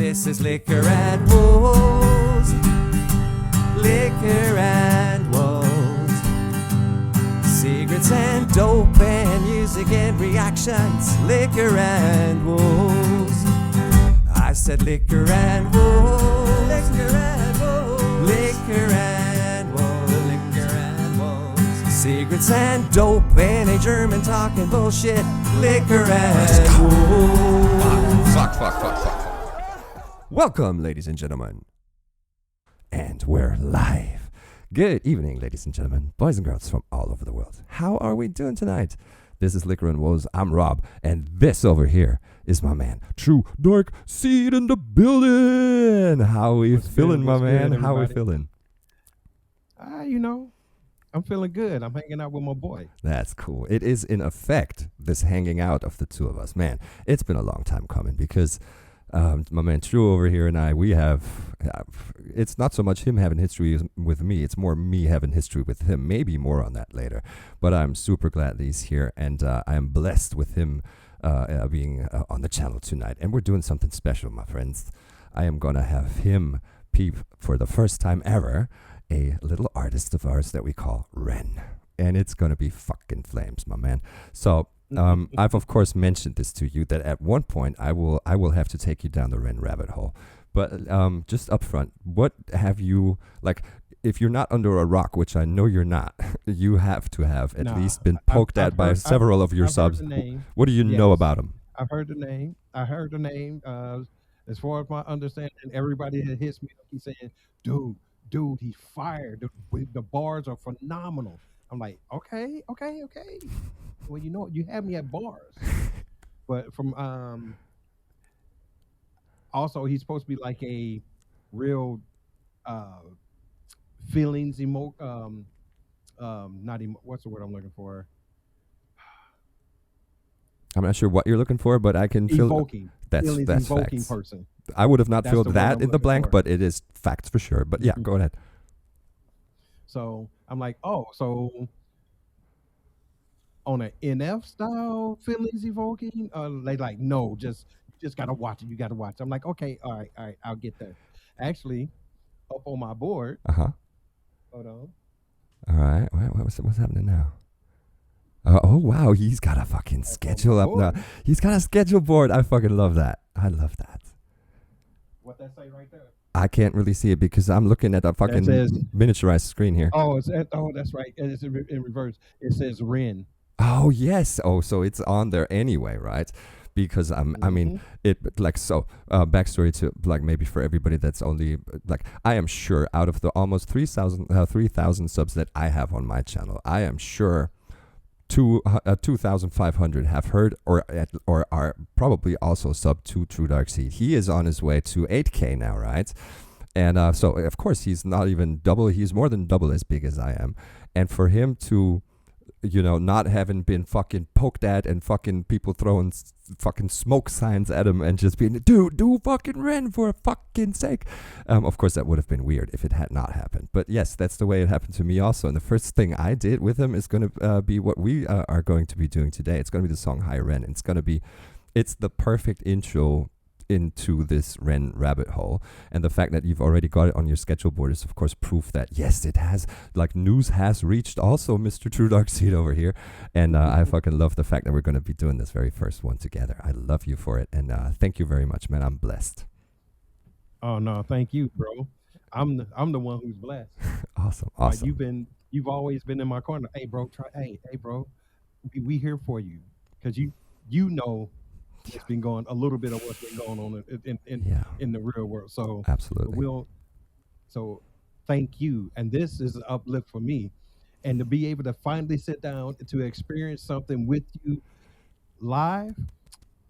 This is Liquor and Wolves. Liquor and Wolves. Secrets and dope and music and reactions. Liquor and Wolves. I said Liquor and Wolves. Liquor and Wolves. Liquor and Wolves. Liquor and Wolves. Secrets and dope and a German talking bullshit. Liquor and Wolves. Fuck. Welcome, ladies and gentlemen. And we're live. Good evening, ladies and gentlemen, boys and girls from all over the world. How are we doing tonight? This is Liquor and Woes. I'm Rob, and this over here is my man, TRUEDARKSEED in the building. How we feeling, my man? How we feeling? I'm feeling good. I'm hanging out with my boy. That's cool. It is, in effect, this hanging out of the two of us. Man, it's been a long time coming because my man True over here and I, we have, it's not so much him having history with me, it's more me having history with him. Maybe more on that later. But I'm super glad that he's here, and I am blessed with him being on the channel tonight. And we're doing something special, my friends. I am going to have him peep for the first time ever a little artist of ours that we call REN. And it's going to be fucking flames, my man. So I've of course mentioned this to you that at one point I will have to take you down the REN rabbit hole. But just up front, what have you, like, if you're not under a rock, which I know you're not, you have to have at least been poked at by several of your subs. What do you know about them? I've heard the name. As far as my understanding, everybody that hits me up, he's saying, dude, he's fired. The bars are phenomenal. I'm like, okay. Well, you know what? You have me at bars. But from also, he's supposed to be like a real feelings what's the word I'm looking for? I'm not sure what you're looking for, but I can feel evoking. That's evoking facts. Person. I would have not filled that in the blank, but it is facts for sure. But yeah, go ahead. So I'm like, so on an NF style feelings evoking, they like, no, just gotta watch it. You gotta watch it. I'm like, okay, all right, I'll get there. Actually, up on my board. Hold on. All right, what's happening now? Oh wow, he's got a fucking schedule up now. He's got a schedule board. I fucking love that. I love that. What that say right there? I can't really see it because I'm looking at a fucking miniaturized screen here. That's right. It's in reverse. It says REN. Oh yes. Oh, so it's on there anyway, right? Because I mean, it like so. Backstory to like maybe for everybody that's only like I am sure out of the almost 3,000 subs that I have on my channel, I am sure 2,500 have heard or are probably also sub to TRUEDARKSEED. He is on his way to 8K now, right? And so of course he's not even double. He's more than double as big as I am. And for him to, not having been fucking poked at and fucking people throwing fucking smoke signs at him and just being, dude, do fucking REN for fucking sake. Of course, that would have been weird if it had not happened. But yes, that's the way it happened to me also. And the first thing I did with him is going to be what we are going to be doing today. It's going to be the song Hi REN. It's the perfect intro into this REN rabbit hole, and the fact that you've already got it on your schedule board is of course proof that yes, it has, like, news has reached also Mr. TRUEDARKSEED over here. And I fucking love the fact that we're going to be doing this very first one together. I love you for it, and thank you very much, man. I'm blessed. Oh no, thank you, bro. I'm the one who's blessed. Awesome. You've always been in my corner. Hey bro, hey bro, we here for you, because you know it's been going a little bit of what's been going on in the real world. So absolutely. So thank you. And this is an uplift for me. And to be able to finally sit down to experience something with you live,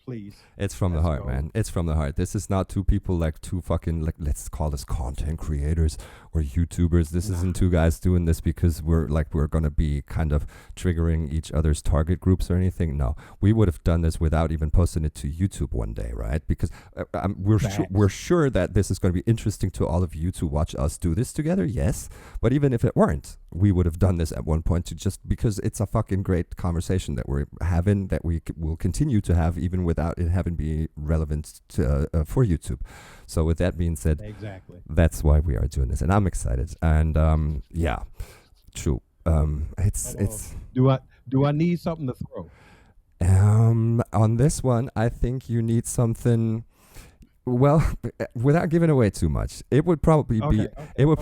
please. It's from the heart, man. It's from the heart. This is not two people like two fucking, like, let's call us content creators or YouTubers. This isn't two guys doing this because we're going to be kind of triggering each other's target groups or anything. No, we would have done this without even posting it to YouTube one day, right? Because we're sure that this is going to be interesting to all of you to watch us do this together. Yes, but even if it weren't, we would have done this at one point to just because it's a fucking great conversation that we're having, that we will continue to have even with without it having be relevant to, for YouTube. So with that being said, Exactly. that's why we are doing this, and I'm excited. And yeah, true. It's Do I need something to throw? on this one, I think you need something. Well, without giving away too much, it would probably be it would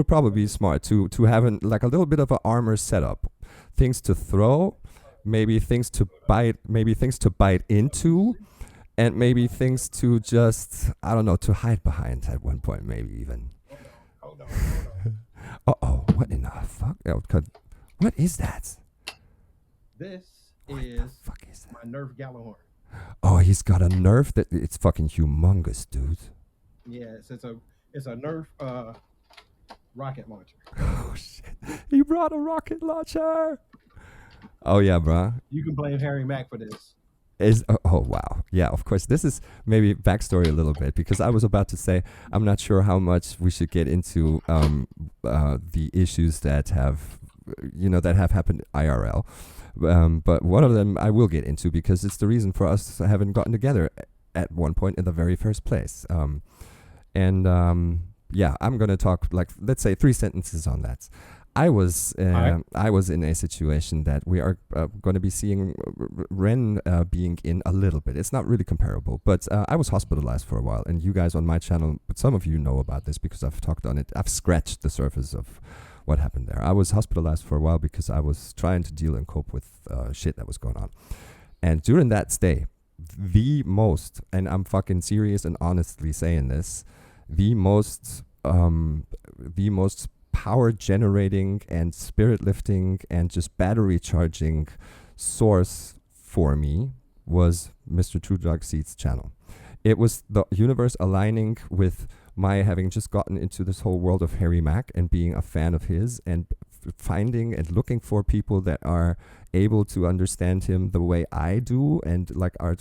probably be smart to have like a little bit of an armor setup, things to throw, maybe things to bite into, and maybe things to just, I don't know, to hide behind at one point, maybe even. Hold on. Oh, what in the fuck? What is that? This What the is fuck is that? my Nerf Gallahorn. Oh, he's got a Nerf that it's fucking humongous, dude. Yes, it's a Nerf rocket launcher. Oh shit! He brought a rocket launcher. Oh yeah, bruh. You can blame Harry Mack for this. Oh wow, yeah, of course. This is maybe backstory a little bit, because I was about to say I'm not sure how much we should get into the issues that have happened IRL, but one of them I will get into, because it's the reason for us having gotten together at one point in the very first place. Yeah, I'm gonna talk, like, let's say 3 sentences on that. I was in a situation that we are going to be seeing REN being in a little bit. It's not really comparable, but I was hospitalized for a while, and you guys on my channel, but some of you know about this because I've talked on it. I've scratched the surface of what happened there. I was hospitalized for a while because I was trying to deal and cope with shit that was going on. And during that stay, the most, and I'm fucking serious and honestly saying this, the most power generating and spirit lifting and just battery charging source for me was Mr. TRUEDARKSEED's channel. It was the universe aligning with my having just gotten into this whole world of Harry Mack and being a fan of his, and finding and looking for people that are able to understand him the way I do, and like are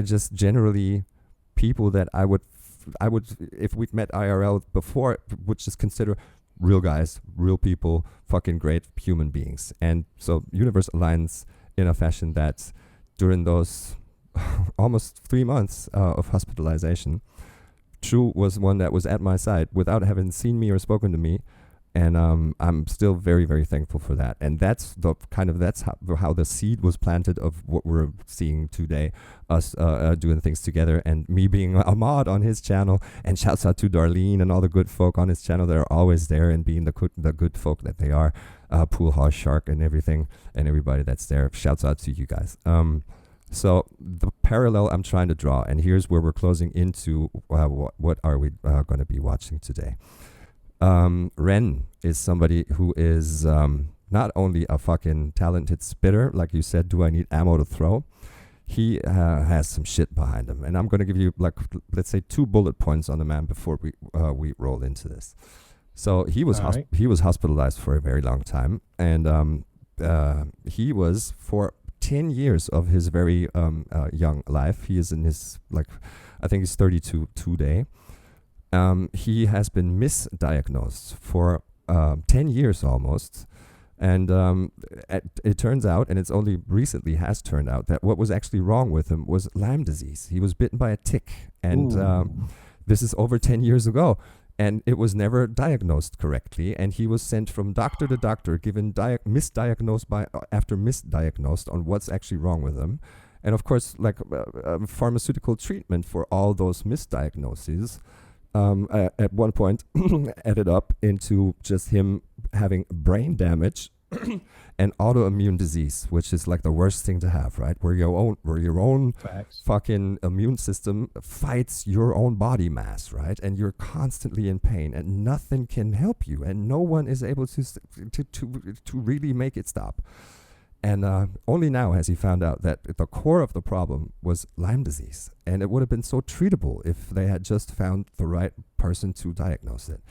just generally people that I would, if we'd met IRL before, would just consider real guys, real people, fucking great human beings. And so universe aligns in a fashion that during those almost 3 months of hospitalization, True was one that was at my side without having seen me or spoken to me. And I'm still very, very thankful for that. And that's how the seed was planted of what we're seeing today, us doing things together, and me being a mod on his channel. And shouts out to Darlene and all the good folk on his channel that are always there and being the good folk that they are. Pool House Shark and everything, and everybody that's there. Shouts out to you guys. So the parallel I'm trying to draw, and here's where we're closing into what are we going to be watching today. REN is somebody who is not only a fucking talented spitter, like you said, do I need ammo to throw? He has some shit behind him, and I'm going to give you, like, let's say 2 bullet points on the man before we roll into this. So he was he was hospitalized for a very long time, and he was for 10 years of his very young life. He is in his, like, I think he's 32 today. He has been misdiagnosed for 10 years almost. And it turns out, and it's only recently has turned out, that what was actually wrong with him was Lyme disease. He was bitten by a tick. And this is over 10 years ago. And it was never diagnosed correctly. And he was sent from doctor to doctor, given misdiagnosed after misdiagnosed on what's actually wrong with him. And of course, like pharmaceutical treatment for all those misdiagnoses. At one point added up into just him having brain damage and autoimmune disease, which is like the worst thing to have, right? Where your own fucking immune system fights your own body mass, right? And you're constantly in pain, and nothing can help you, and no one is able to really make it stop. And only now has he found out that the core of the problem was Lyme disease. And it would have been so treatable if they had just found the right person to diagnose it.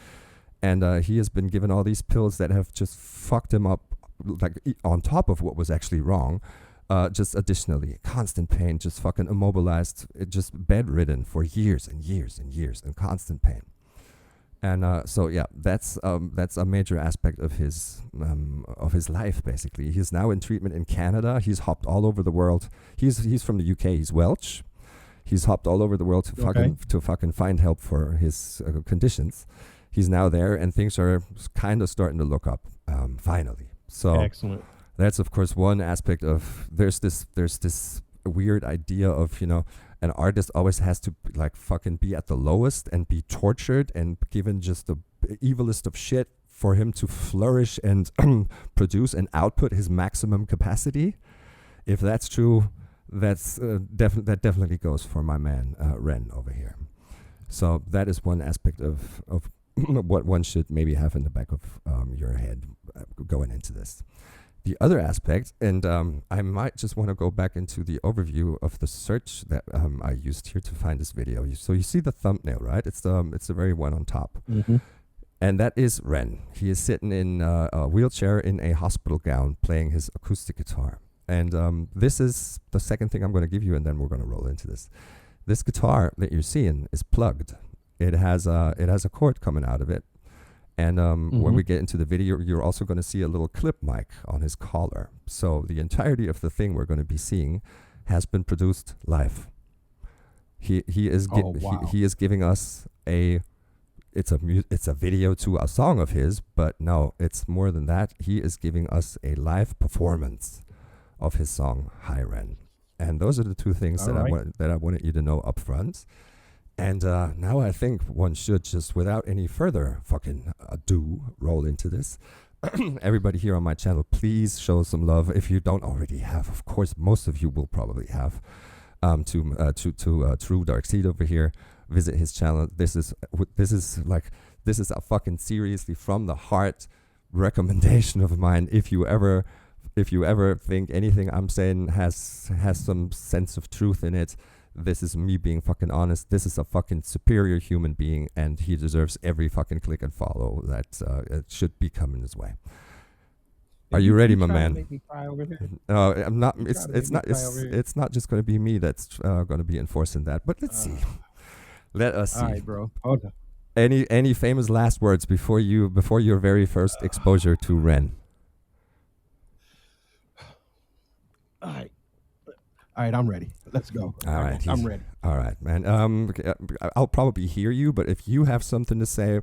And he has been given all these pills that have just fucked him up, like on top of what was actually wrong. Just additionally, constant pain, just fucking immobilized, just bedridden for years and years and years, and constant pain. And so yeah, that's a major aspect of his life. Basically, he's now in treatment in Canada. He's hopped all over the world. He's from the UK. He's Welsh. He's hopped all over the world to fucking find help for his conditions. He's now there, and things are kind of starting to look up finally. So excellent. That's of course one aspect of there's this weird idea of, you know, an artist always has to like fucking be at the lowest and be tortured and given just the evilest of shit for him to flourish and produce and output his maximum capacity. If that's true, that definitely goes for my man Ren over here. So that is one aspect of what one should maybe have in the back of your head going into this. The other aspect, and I might just want to go back into the overview of the search that I used here to find this video. So you see the thumbnail, right? It's the very one on top. Mm-hmm. And that is Ren. He is sitting in a wheelchair in a hospital gown playing his acoustic guitar. And this is the second thing I'm going to give you, and then we're going to roll into this. This guitar that you're seeing is plugged. It has a cord coming out of it. And when we get into the video, you're also going to see a little clip mic on his collar. So the entirety of the thing we're going to be seeing has been produced live. He is giving us it's a video to a song of his, but no, it's more than that. He is giving us a live performance of his song Hi Ren. And those are the two things that I wanted you to know up front. And now I think one should just, without any further fucking ado, roll into this. Everybody here on my channel, please show some love. If you don't already have, of course, most of you will probably have, to TRUEDARKSEED over here. Visit his channel. This is a fucking seriously from the heart recommendation of mine. If you ever think anything I'm saying has some sense of truth in it, this is me being fucking honest. This is a fucking superior human being, and he deserves every fucking click and follow that should be coming his way. Are you ready, my man? Make me cry over here? No, I'm not. It's not just going to be me that's going to be enforcing that. But let's see. Let us see. All right, bro. Hold on. Any famous last words before your very first exposure to Ren? All right, I'm ready. Let's go. All right, I'm ready. All right, man. I'll probably hear you, but if you have something to say,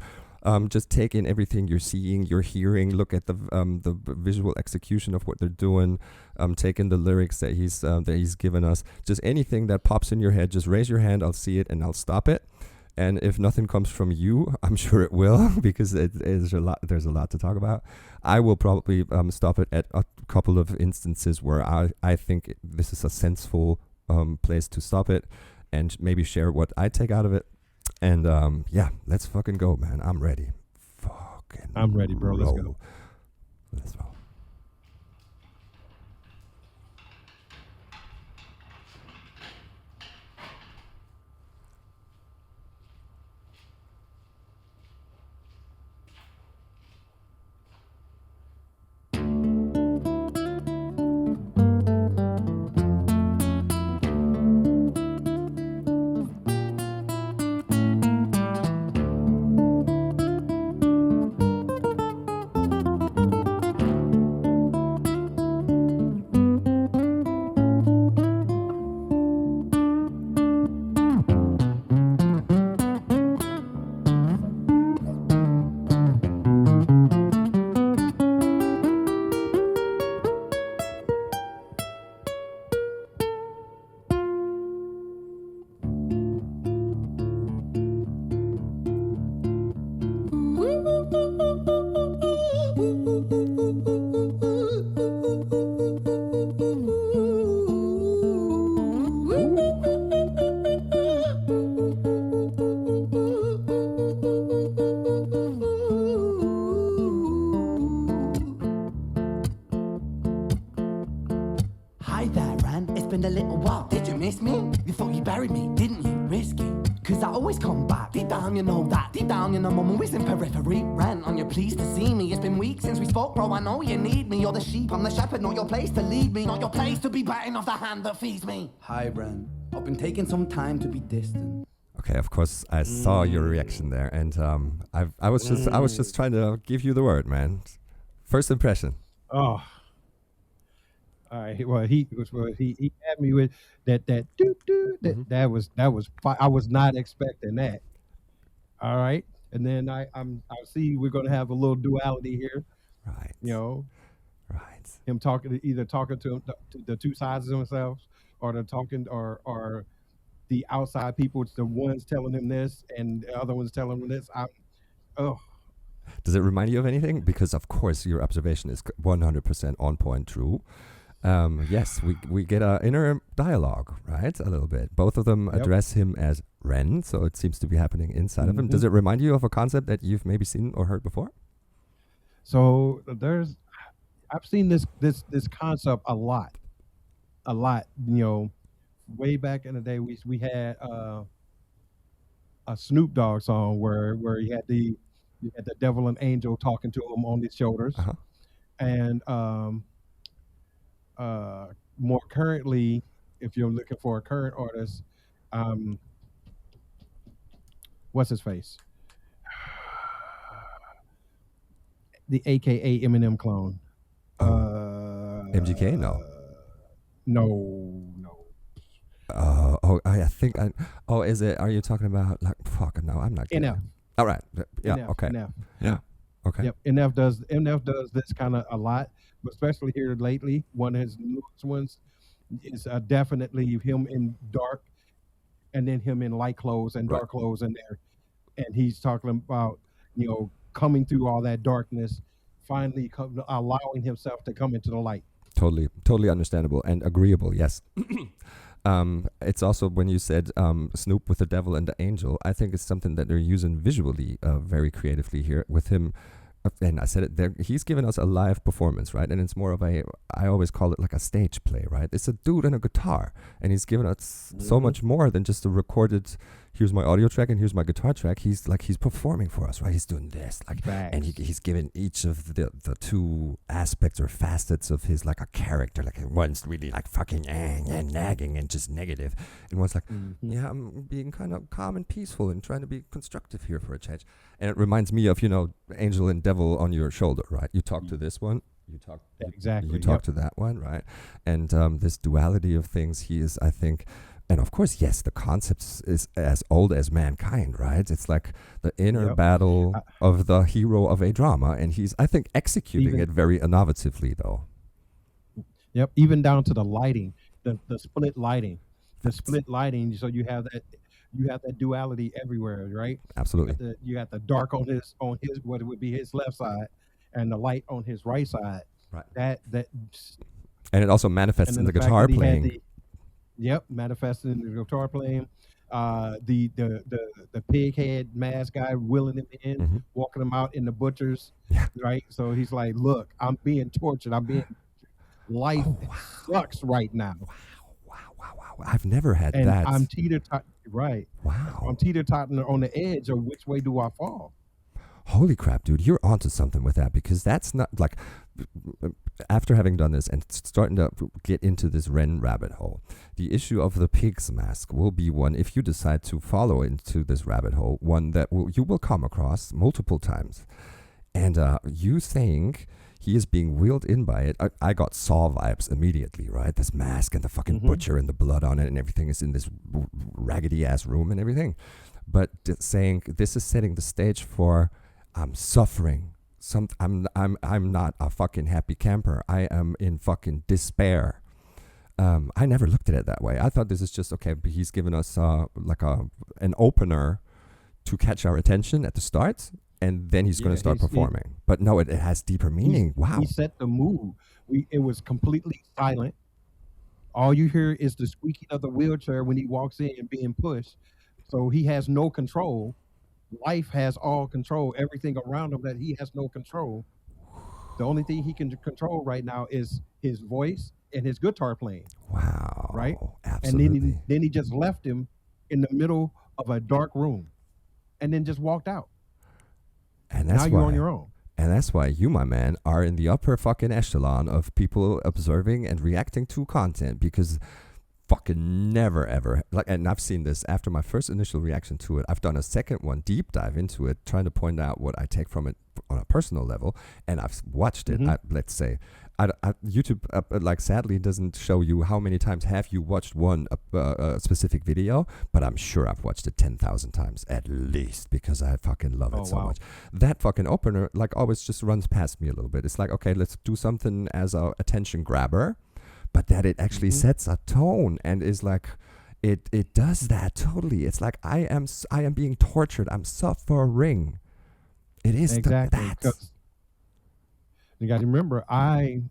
just take in everything you're seeing, you're hearing. Look at the visual execution of what they're doing. Take in the lyrics that he's given us. Just anything that pops in your head, just raise your hand. I'll see it and I'll stop it. And if nothing comes from you, I'm sure it will, because there's a lot to talk about. I will probably stop it at a couple of instances where I think this is a sensible place to stop it, and maybe share what I take out of it. And yeah, let's fucking go, man. I'm ready. I'm ready, bro. Let's go. Let's roll. Hi there, Ran. It's been a little while. Did you miss me? You thought you buried me, didn't you? Risky. Cause I always come back. Deep down, you know that. Deep down, you know I'm always in periphery. Ran, on your pleased to see me. It's been weeks since we spoke, bro. I know you need me. You're the sheep, I'm the shepherd. Not your place to lead me. Not your place to be biting off the hand that feeds me. Hi, Ran. I've been taking some time to be distant. Okay, of course I saw your reaction there, and I was just trying to give you the word, man. First impression. Oh, all right. He had me with that doo doo that was I was not expecting that. All right, and then I see we're gonna have a little duality here. Right. You know, Right. him talking either talking to the two sides of themselves, or the talking or the outside people. It's the ones telling him this, and the other ones telling him this. Oh, Does it remind you of anything? Because of course your observation is 100% on point, true. Yes, we get an inner dialogue, right? A little bit. Both of them yep. address him as Ren, so it seems to be happening inside of him. Does it remind you of a concept that you've maybe seen or heard before? So I've seen this concept a lot. You know, way back in the day, we had a Snoop Dogg song where you had the devil and angel talking to him on his shoulders, Uh-huh. and more currently, if you're looking for a current artist, um, what's his face? The AKA Eminem clone. MGK? No. No. I think I. Oh, is it? Are you talking about like? Fuck no, I'm not. NF. All right. Yeah. NF, Okay. NF. Yeah. Okay. Yep. NF does this kind of a lot, but especially here lately. One of his newest ones is definitely him in dark, and then him in light clothes and dark clothes in there, and he's talking about coming through all that darkness, finally allowing himself to come into the light. Totally understandable and agreeable. Yes. It's also when you said Snoop with the devil and the angel, I think it's something that they're using visually very creatively here with him. And I said it there, he's given us a live performance, right? And it's more of I always call it like a stage play, right? It's a dude and a guitar, and he's given us so much more than just a recorded, here's my audio track and here's my guitar track. He's performing for us, right? He's doing this, and he's given each of the two aspects or facets of his like a character. Like one's really like fucking and nagging and just negative, and one's like, yeah, I'm being kind of calm and peaceful and trying to be constructive here for a change. And it reminds me of angel and devil on your shoulder, right? You talk to this one, you talk exactly, you talk to that one, right? And this duality of things, he is, I think. And of course, yes, the concept is as old as mankind, right? It's like the inner battle of the hero of a drama, and he's, I think, executing it very innovatively, though. Yep, even down to the lighting, the split lighting, So you have that duality everywhere, right? Absolutely. You got the dark on his what would be his left side, and the light on his right side. Right. And it also manifests in the guitar playing. Manifested in the guitar playing. The pig head mask guy wheeling him in, walking him out in the butchers, right? So he's like, "Look, I'm being tortured. Life sucks right now." Wow. I've never had and that. I'm teeter-totting, right? Wow. I'm teeter-totting on the edge of which way do I fall? Holy crap, dude, you're onto something with that, because that's not like, after having done this and starting to get into this REN rabbit hole, the issue of the pig's mask will be one, if you decide to follow into this rabbit hole, one that you will come across multiple times. And you think he is being wheeled in by it. I got Saw vibes immediately, right? This mask and the fucking butcher and the blood on it and everything is in this raggedy ass room and everything. But saying this is setting the stage for I'm suffering. I'm not a fucking happy camper. I am in fucking despair. I never looked at it that way. I thought this is just okay. But he's given us like an opener to catch our attention at the start, and then he's going to start performing. But no, it has deeper meaning. Wow. He set the mood. It was completely silent. All you hear is the squeaking of the wheelchair when he walks in and being pushed. So he has no control. Life has all control. Everything around him that he has no control. The only thing he can control right now is his voice and his guitar playing. Wow. Right? Absolutely. And then he just left him in the middle of a dark room and then just walked out. And that's now you're on your own. And that's why you, my man, are in the upper fucking echelon of people observing and reacting to content, because fucking never ever and I've seen this after my first initial reaction to it. I've done a second one, deep dive into it, trying to point out what I take from it on a personal level, and I've watched it. Let's say, YouTube like sadly doesn't show you how many times have you watched one specific video, but I'm sure I've watched it 10,000 times at least because I fucking love it so much. That fucking opener like always just runs past me a little bit. It's like, okay, let's do something as a attention grabber, but that it actually sets a tone and is like, it does that totally. It's like I am being tortured. I'm suffering. It is exactly. that. You got to remember, I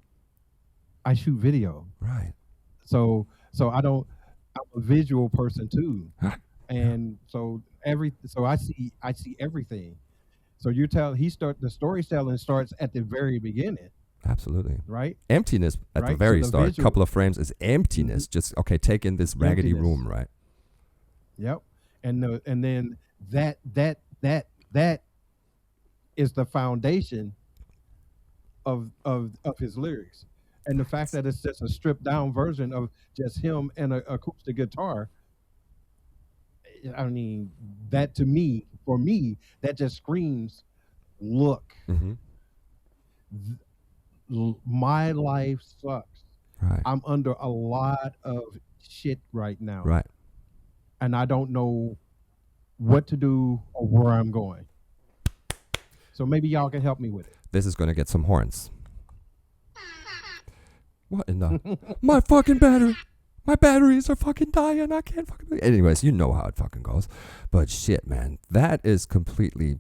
shoot video, right? So I'm a visual person too, and so I see everything. So the storytelling starts at the very beginning. Absolutely. Right. Emptiness at the very start. Couple of frames is emptiness. Just okay, take in this raggedy room, right? Yep. And then that is the foundation of his lyrics. And the fact that it's just a stripped down version of just him and an acoustic guitar. I mean, that for me, that just screams, look. My life sucks. Right. I'm under a lot of shit right now. Right. And I don't know what to do or where I'm going. So maybe y'all can help me with it. This is going to get some horns. What in the... My fucking battery. My batteries are fucking dying. I can't fucking... Anyways, you know how it fucking goes. But shit, man. That is completely...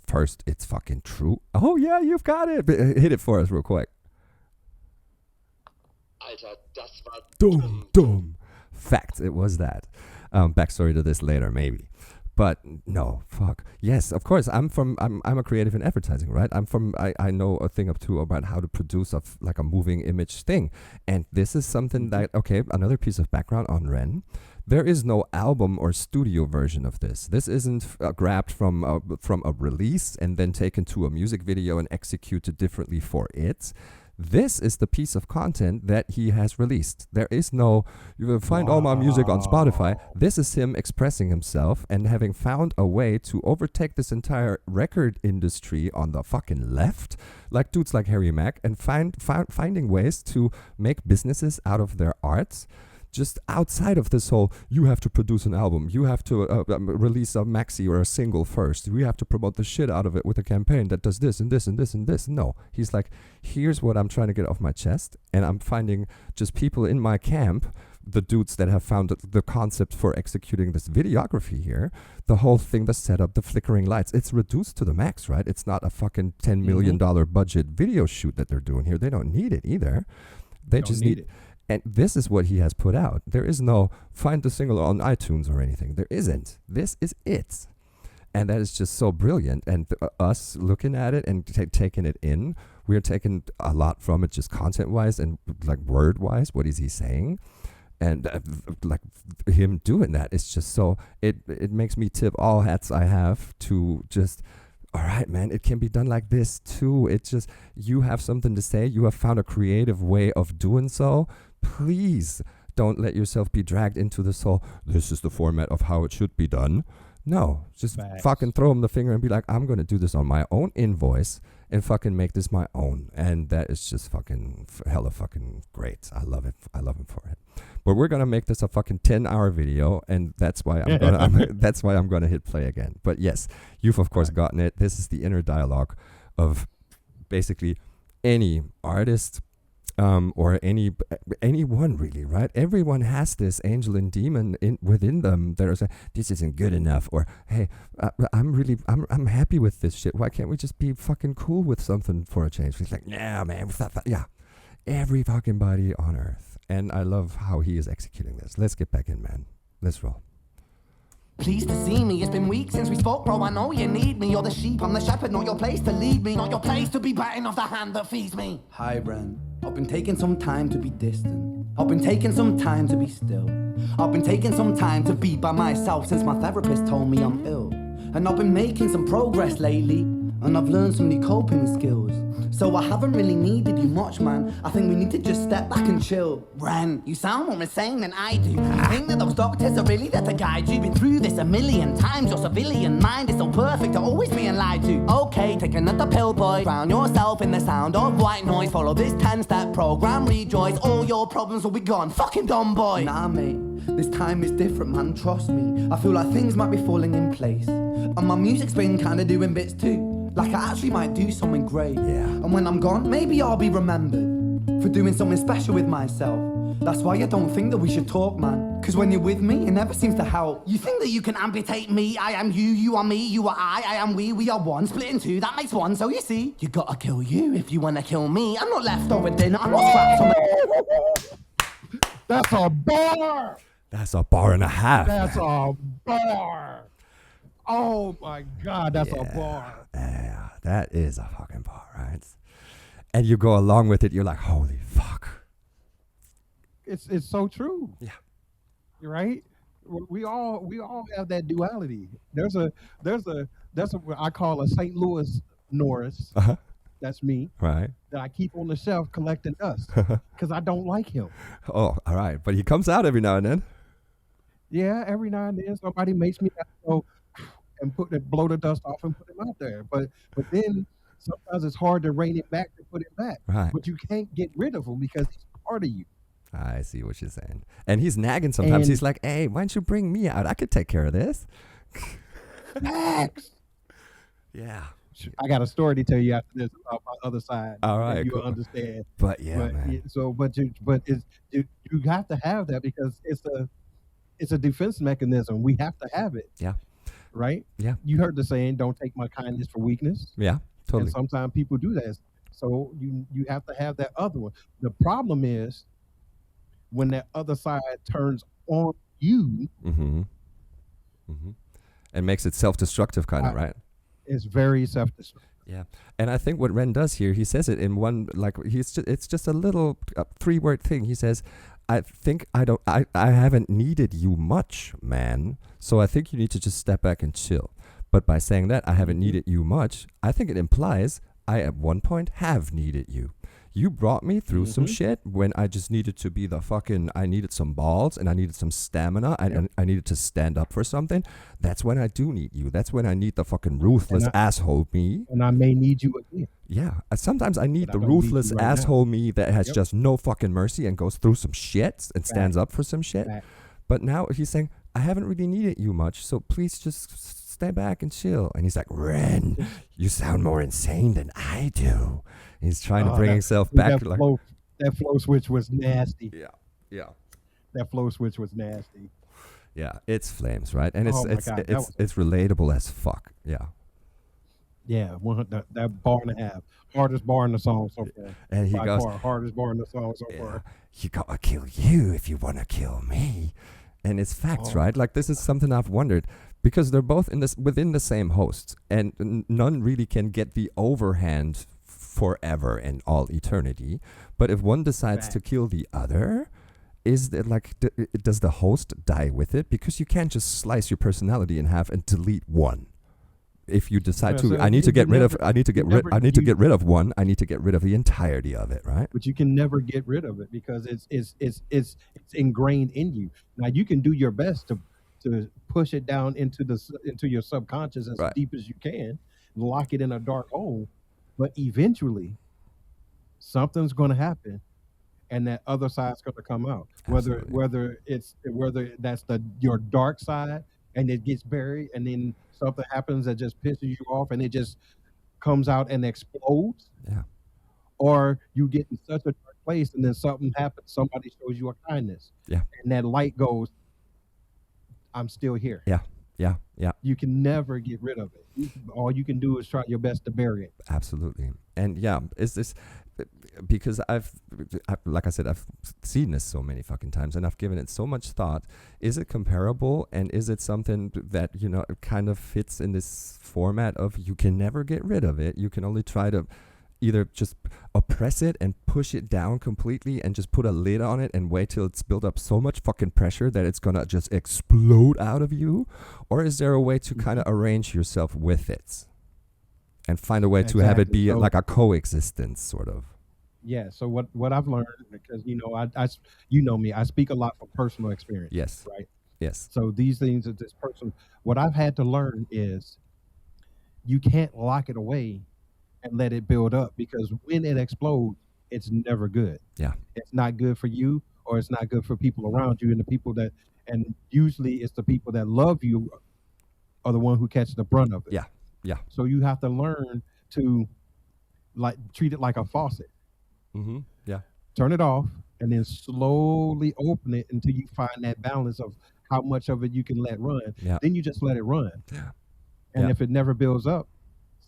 First, it's fucking true. Oh, yeah, you've got it. Hit it for us real quick. Alter, das war dumm. Fact, it was that. Backstory to this later, maybe. But no, fuck. Yes, of course. I'm a creative in advertising, right? I know a thing or two about how to produce like a moving image thing. And this is something that, okay, another piece of background on REN. There is no album or studio version of this. This isn't grabbed from a release and then taken to a music video and executed differently for it. This is the piece of content that he has released. There is no, you will find all my music on Spotify. This is him expressing himself and having found a way to overtake this entire record industry on the fucking left, like dudes like Harry Mack, and finding ways to make businesses out of their arts. Just outside of this whole, you have to produce an album, you have to release a maxi or a single first, we have to promote the shit out of it with a campaign that does this and this and this and this. No, he's like, here's what I'm trying to get off my chest, and I'm finding just people in my camp, the dudes that have found the concept for executing this videography here, the whole thing, the setup, the flickering lights, it's reduced to the max, right? It's not a fucking $10 million budget video shoot that they're doing here. They don't need it either. They just need it. And this is what he has put out. There is no find the single on iTunes or anything. There isn't. This is it. And that is just so brilliant. And us looking at it and taking it in, we're taking a lot from it just content-wise and like word-wise. What is he saying? And like him doing that, it's just so, it makes me tip all hats I have to just... All right, man, it can be done like this too. It's just, you have something to say. You have found a creative way of doing so. Please don't let yourself be dragged into this whole, this is the format of how it should be done. No, just fucking throw him the finger and be like, I'm going to do this on my own invoice and fucking make this my own. And that is just fucking hella fucking great. I love it. I love him for it. But we're going to make this a fucking 10-hour video, and that's why I'm going to hit play again. But yes, you've of course gotten it. This is the inner dialogue of basically any artist or anyone really, right? Everyone has this angel and demon within them that are saying, this isn't good enough, or hey, I'm happy with this shit. Why can't we just be fucking cool with something for a change? He's like, nah, man, yeah, every fucking body on earth. And I love how he is executing this. Let's get back in, man. Let's roll. Pleased to see me, it's been weeks since we spoke, bro. I know you need me. You're the sheep, I'm the shepherd, not your place to lead me, not your place to be biting off the hand that feeds me. Hi, Ren. I've been taking some time to be distant. I've been taking some time to be still. I've been taking some time to be by myself since my therapist told me I'm ill. And I've been making some progress lately. and I've learned some new coping skills. So I haven't really needed you much, man. I think we need to just step back and chill. Ren, you sound more insane than I do. You think that those doctors are really there to guide you? Been through this a million times. Your civilian mind is so perfect, you're always being lied to. Okay, take another pill, boy. Drown yourself in the sound of white noise. Follow this 10-step program, rejoice. All your problems will be gone. Fucking dumb boy. Nah, mate. This time is different, man, trust me. I feel like things might be falling in place. And my music's been kinda doing bits too. Like I actually might do something great. Yeah. And when I'm gone, maybe I'll be remembered for doing something special with myself. That's why I don't think that we should talk, man. Cause when you're with me, it never seems to help. You think that you can amputate me? I am you, you are me, you are I am we are one. Split in two, that makes one. So you see, you gotta kill you if you wanna kill me. I'm not leftover dinner, I'm not scraps on the... That's a bar. That's a bar and a half. That's man. a bar. Oh my God, that's a bar. Yeah, that is a fucking bar, right? And you go along with it, you're like, holy fuck. It's so true. Yeah. You're right. We all have that duality. There's a what I call a St. Louis Norris. Uh-huh. That's me. Right. That I keep on the shelf collecting dust because I don't like him. Oh, all right. But he comes out every now and then. Yeah, every now and then somebody makes me have to go and blow the dust off and put him out there. But then sometimes it's hard to rein it back to put it back. Right. But you can't get rid of him because he's part of you. I see what you're saying. And he's nagging sometimes. And- he's like, hey, why don't you bring me out? I could take care of this. Max. Yeah. I got a story to tell you after this about my other side. All right, and you'll cool. understand. But yeah, But man. you have to have that because it's a defense mechanism. We have to have it. Yeah. Right? Yeah. You heard the saying, don't take my kindness for weakness. Yeah, totally. And sometimes people do that. So you have to have that other one. The problem is when that other side turns on you, Mm-hmm. Mm-hmm. And makes it self-destructive kind of, right? it's very self-destructive. Yeah. And I think what Ren does here, he says it in one, like, it's just a little 3-word thing. He says, I think I haven't needed you much, man. So I think you need to just step back and chill. But by saying that, I haven't needed you much, I think it implies I at one point have needed you. You brought me through some shit when I just needed to be I needed some balls and I needed some stamina and I needed to stand up for something. That's when I do need you. That's when I need the fucking ruthless asshole me. And I may need you again. Yeah. Sometimes I need But I the don't need ruthless you right now. asshole me that has Yep. just no fucking mercy and goes through some shit and stands up for some shit. Fact. But now he's saying, I haven't really needed you much, so please just stay back and chill. And he's like, Ren, you sound more insane than I do. He's trying to bring himself back. That flow switch was nasty. Yeah. That flow switch was nasty. Yeah, it's flames, right? And Oh my God, it's relatable as fuck. Yeah. Yeah, that bar and a half. Hardest bar in the song so far. And he By goes, far, hardest bar in the song so yeah, far. you gotta kill you if you wanna kill me. And it's facts, right? Like, this is something I've wondered because they're both within the same hosts, and none really can get the overhand forever and all eternity. But if one decides to kill the other, is that does the host die with it? Because you can't just slice your personality in half and delete one. If you decide So I need to get rid of one, I need to get rid of the entirety of it, right? But you can never get rid of it because it's ingrained in you. Now you can do your best to push it down into your subconscious as deep as you can, lock it in a dark hole. But eventually, something's going to happen, and that other side's going to come out. Whether that's your dark side, and it gets buried, and then something happens that just pisses you off, and it just comes out and explodes. Yeah. Or you get in such a dark place, and then something happens. Somebody shows you a kindness. Yeah. And that light goes, I'm still here. Yeah. You can never get rid of it. All you can do is try your best to bury it. Absolutely. And yeah, is this because I've like I said, I've seen this so many fucking times and I've given it so much thought. Is it comparable, and is it something that, it kind of fits in this format of you can never get rid of it? You can only try to either just oppress it and push it down completely and just put a lid on it and wait till it's built up so much fucking pressure that it's gonna just explode out of you? Or is there a way to kind of arrange yourself with it? and find a way to have it Exactly. be So- like a coexistence, sort of. Yeah. So what I've learned, because you know me, I speak a lot from personal experience. Yes. Right. Yes. So these things that this person, what I've had to learn is you can't lock it away and let it build up, because when it explodes, it's never good. Yeah. It's not good for you, or it's not good for people around you, and the people that, and usually it's the people that love you are the one who catch the brunt of it. Yeah. Yeah. So you have to learn to like treat it like a faucet. Mm-hmm. Yeah. Turn it off and then slowly open it until you find that balance of how much of it you can let run. Yeah. Then you just let it run. Yeah. And Yeah. if it never builds up,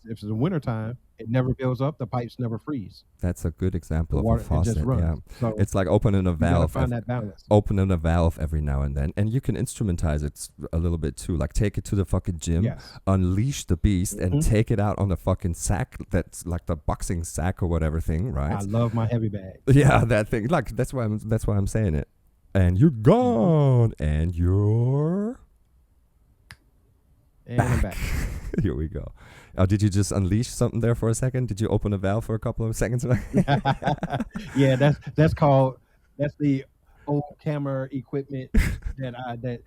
if it's the wintertime, it never builds up, the pipes never freeze. That's a good example The of water, a faucet. it just runs. Yeah. So It's like opening a you gotta valve. find that balance. Opening a valve every now and then, and you can instrumentize it a little bit too. Like take it to the fucking gym, Yes. unleash the beast, and Mhm. take it out on the fucking sack. That's like the boxing sack or whatever thing, I right? love my heavy bag. Yeah, that thing. Like that's why I'm saying it. And you're gone, and you're And I'm back. here we go. Oh, did you just unleash something there for a second? Did you open a valve for a couple of seconds? Yeah, that's the old camera equipment that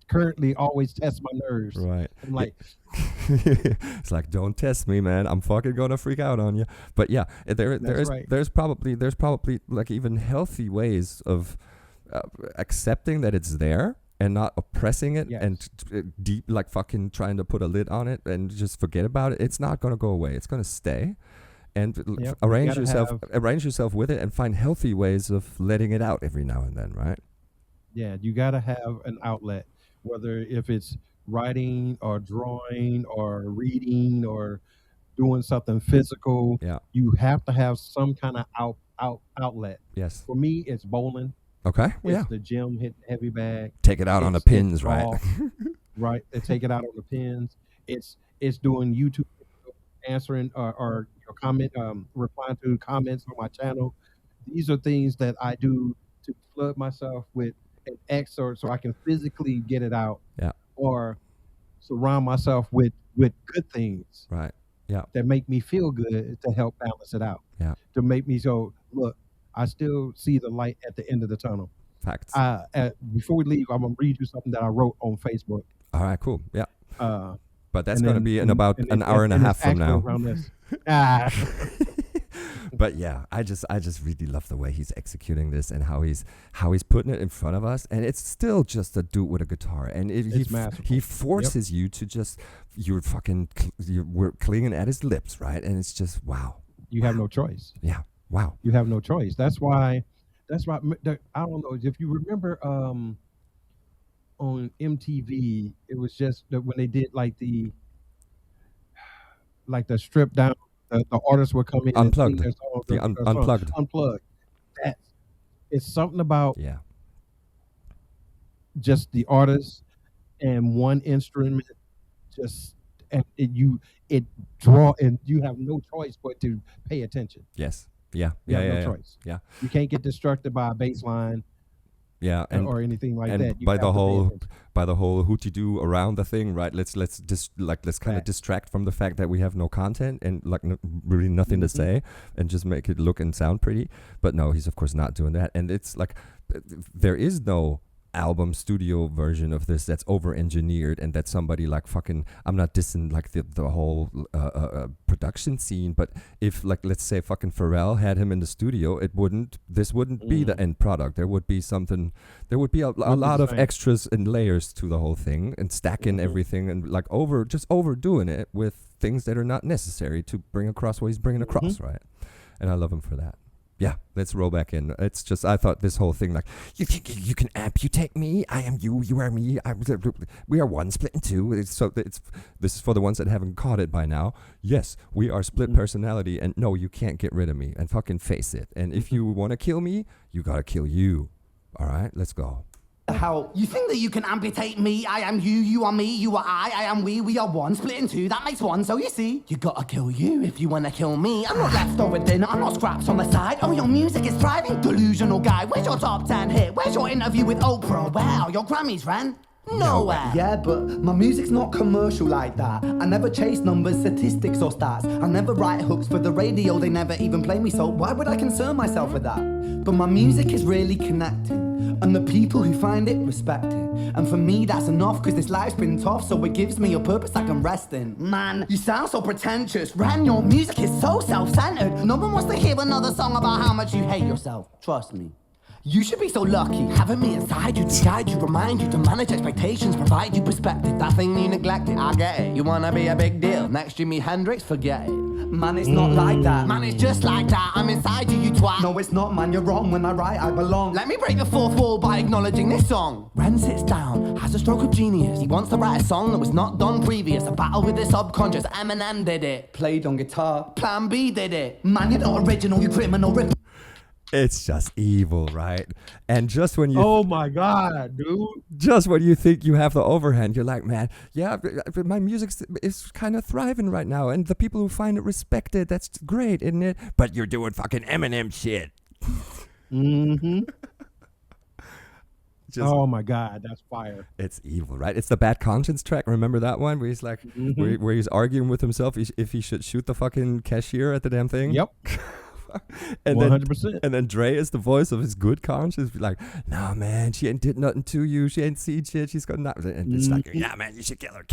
currently always tests my nerves. Right. I'm like, It's like, don't test me, man. I'm fucking gonna freak out on you. But yeah, right. there's probably like even healthy ways of accepting that it's there and not oppressing it Yes. and deep like fucking trying to put a lid on it and just forget about it. It's not gonna go away. It's gonna stay. And Yep, arrange you gotta yourself with it and find healthy ways of letting it out every now and then, right? yeah, you got to have an outlet, whether if it's writing or drawing or reading or doing something physical. Yeah. You have to have some kind of outlet. Yes. For me, it's bowling. Okay. It's Yeah. the gym, hitting the heavy bag. Take it out on the It's pins, right? golf, right. They take it out on the pins. It's doing YouTube, answering or your comment, replying to comments on my channel. These are things that I do to flood myself with an excerpt so I can physically get it out. Yeah. Or surround myself with good things Right. Yeah. that make me feel good to help balance it out. Yeah. To make me so look, I still see the light at the end of the tunnel. Facts. Before we leave, I'm gonna read you something that I wrote on Facebook. All right. Cool. Yeah. But that's And going to then- be in and- about and an it's- hour and a and half it's from actually now. around this. Ah. But yeah, I just really love the way he's executing this and how he's putting it in front of us, and it's still just a dude with a guitar, and It's masterful. he forces you to just we're clinging at his lips, right? And it's just wow. You have no choice. Yeah, wow. You have no choice. That's why. I don't know if you remember on MTV. It was just that when they did like the strip down. The artists would come in Unplugged. and sing their song, The their song. Unplugged. Unplugged. It's something about Yeah, just the artist and one instrument, just and it draw, and you have no choice but to pay attention. yes, yeah, You yeah, have yeah, no yeah. choice. Yeah. You can't get distracted by a bass line Yeah, and or anything like and that. You by have the to pay whole attention. hooty doo around the thing, right? Let's kind of Facts. distract from the fact that we have no content and like really nothing to Mhm. say, and just make it look and sound pretty. But no, he's of course not doing that, and it's like there is no album studio version of this that's over engineered and that somebody like fucking, I'm not dissing like the whole production scene, but if like let's say fucking Pharrell had him in the studio, this wouldn't be the end product. There would be a lot of same. extras and layers to the whole thing and stacking everything and like overdoing it with things that are not necessary to bring across what he's bringing across, right? And I love him for that. Yeah, let's roll back in. It's just, I thought this whole thing, like, you think you can amputate me? I am you, you are me. We are one, split in two. This is for the ones that haven't caught it by now. Yes, we are split personality, and no, you can't get rid of me, and fucking face it. And if you want to kill me, you gotta kill you. All right, let's go. How you think that you can amputate me? I am you, you are me, you are I am we are one, split in two, that makes one. So you see, you gotta kill you if you wanna kill me. I'm not leftover dinner, I'm not scraps on the side. Oh, your music is thriving, delusional guy. Where's your top 10 hit? Where's your interview with Oprah? Where are your Grammys, Ren? No way. Yeah, but my music's not commercial like that. I never chase numbers, statistics or stats. I never write hooks for the radio, they never even play me, so why would I concern myself with that? But my music is really connecting, and the people who find it respect it. And for me that's enough, cause this life's been tough, so it gives me a purpose I can rest in. Man, you sound so pretentious. Ren, your music is so self-centered. No one wants to hear another song about how much you hate yourself. Trust me. You should be so lucky, having me inside you to guide you, remind you to manage expectations, provide you perspective. That thing you neglected, I get it. You wanna be a big deal, next Jimi Hendrix, forget it. Man, it's not like that. Man, it's just like that. I'm inside you, you twat. No, it's not, man, you're wrong. When I write, I belong. Let me break the fourth wall by acknowledging this song. Ren sits down, has a stroke of genius. He wants to write a song that was not done previous. A battle with the subconscious, Eminem did it. Played on guitar, Plan B did it. Man, you're not original, you criminal rip. It's just evil, right? And just when you Oh my God, dude. just when you think you have the overhand, you're like, man, yeah, but my music is kind of thriving right now, and the people who find it respect it, that's great, isn't it? But you're doing fucking Eminem shit. Mm-hmm. Just, Oh my God, that's fire. it's evil, right? It's the Bad Conscience track. Remember that one where he's like, where he's arguing with himself if he should shoot the fucking cashier at the damn thing? Yep. And 100%. then Dre is the voice of his good conscience, like, nah, man, she ain't did nothing to you. She ain't seen shit. She's got nothing. And it's like, yeah, man, you should kill her.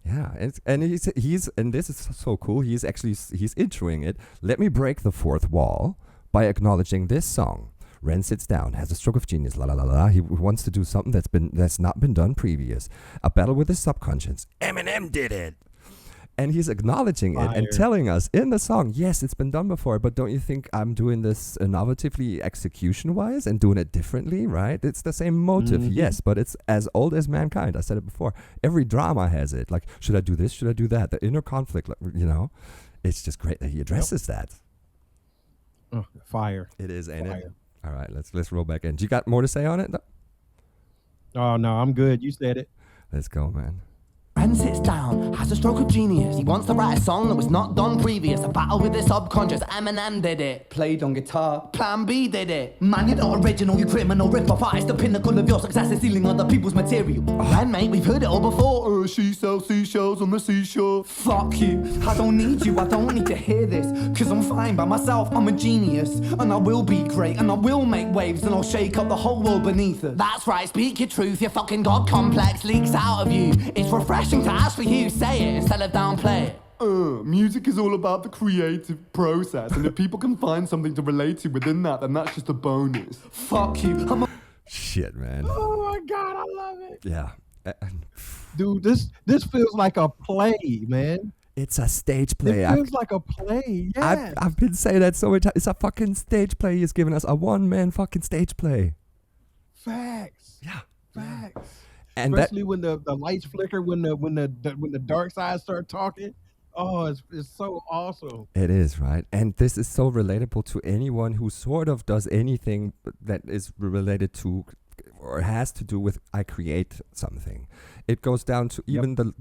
Yeah, and he's and this is so cool. He's introing it. Let me break the fourth wall by acknowledging this song. Ren sits down, has a stroke of genius, la la la la. He wants to do something that's not been done previous. A battle with his subconscious. Eminem did it. And he's acknowledging it and telling us in the song, yes, it's been done before, but don't you think I'm doing this innovatively execution-wise and doing it differently, right? It's the same motive, yes, but it's as old as mankind. I said it before. Every drama has it. Like, should I do this? Should I do that? The inner conflict, you know? It's just great that he addresses that. Oh, fire. It is, ain't it? All right, let's roll back in. Do you got more to say on it? Oh, no, I'm good. You said it. Let's go, man. Ren sits down, has a stroke of genius. He wants to write a song that was not done previous. A battle with his subconscious, Eminem did it. Played on guitar, Plan B did it. Man, you're not original, you criminal rip-off artist. The pinnacle of your success is stealing other people's material. Ren, mate, we've heard it all before. She sells seashells on the seashore. Fuck you, I don't need you, I don't need to hear this. Cause I'm fine by myself, I'm a genius. And I will be great, and I will make waves, and I'll shake up the whole world beneath us. That's right, speak your truth, your fucking God complex leaks out of you. It's refreshing to ask for you, say it instead of downplay it. Music is all about the creative process, and if people can find something to relate to within that, then that's just a bonus. Fuck you, I'm a... Shit, man. Oh my God, I love it. Yeah. Dude, this feels like a play, man. It's a stage play. It feels like a play, yeah. I've been saying that so many times. It's a fucking stage play. He's giving us a one-man fucking stage play. Facts. Yeah. Facts. And especially when the lights flicker, when the dark side start talking. Oh, it's so awesome. It is, right? And this is so relatable to anyone who sort of does anything that is related to or has to do with I create something. It goes down to even the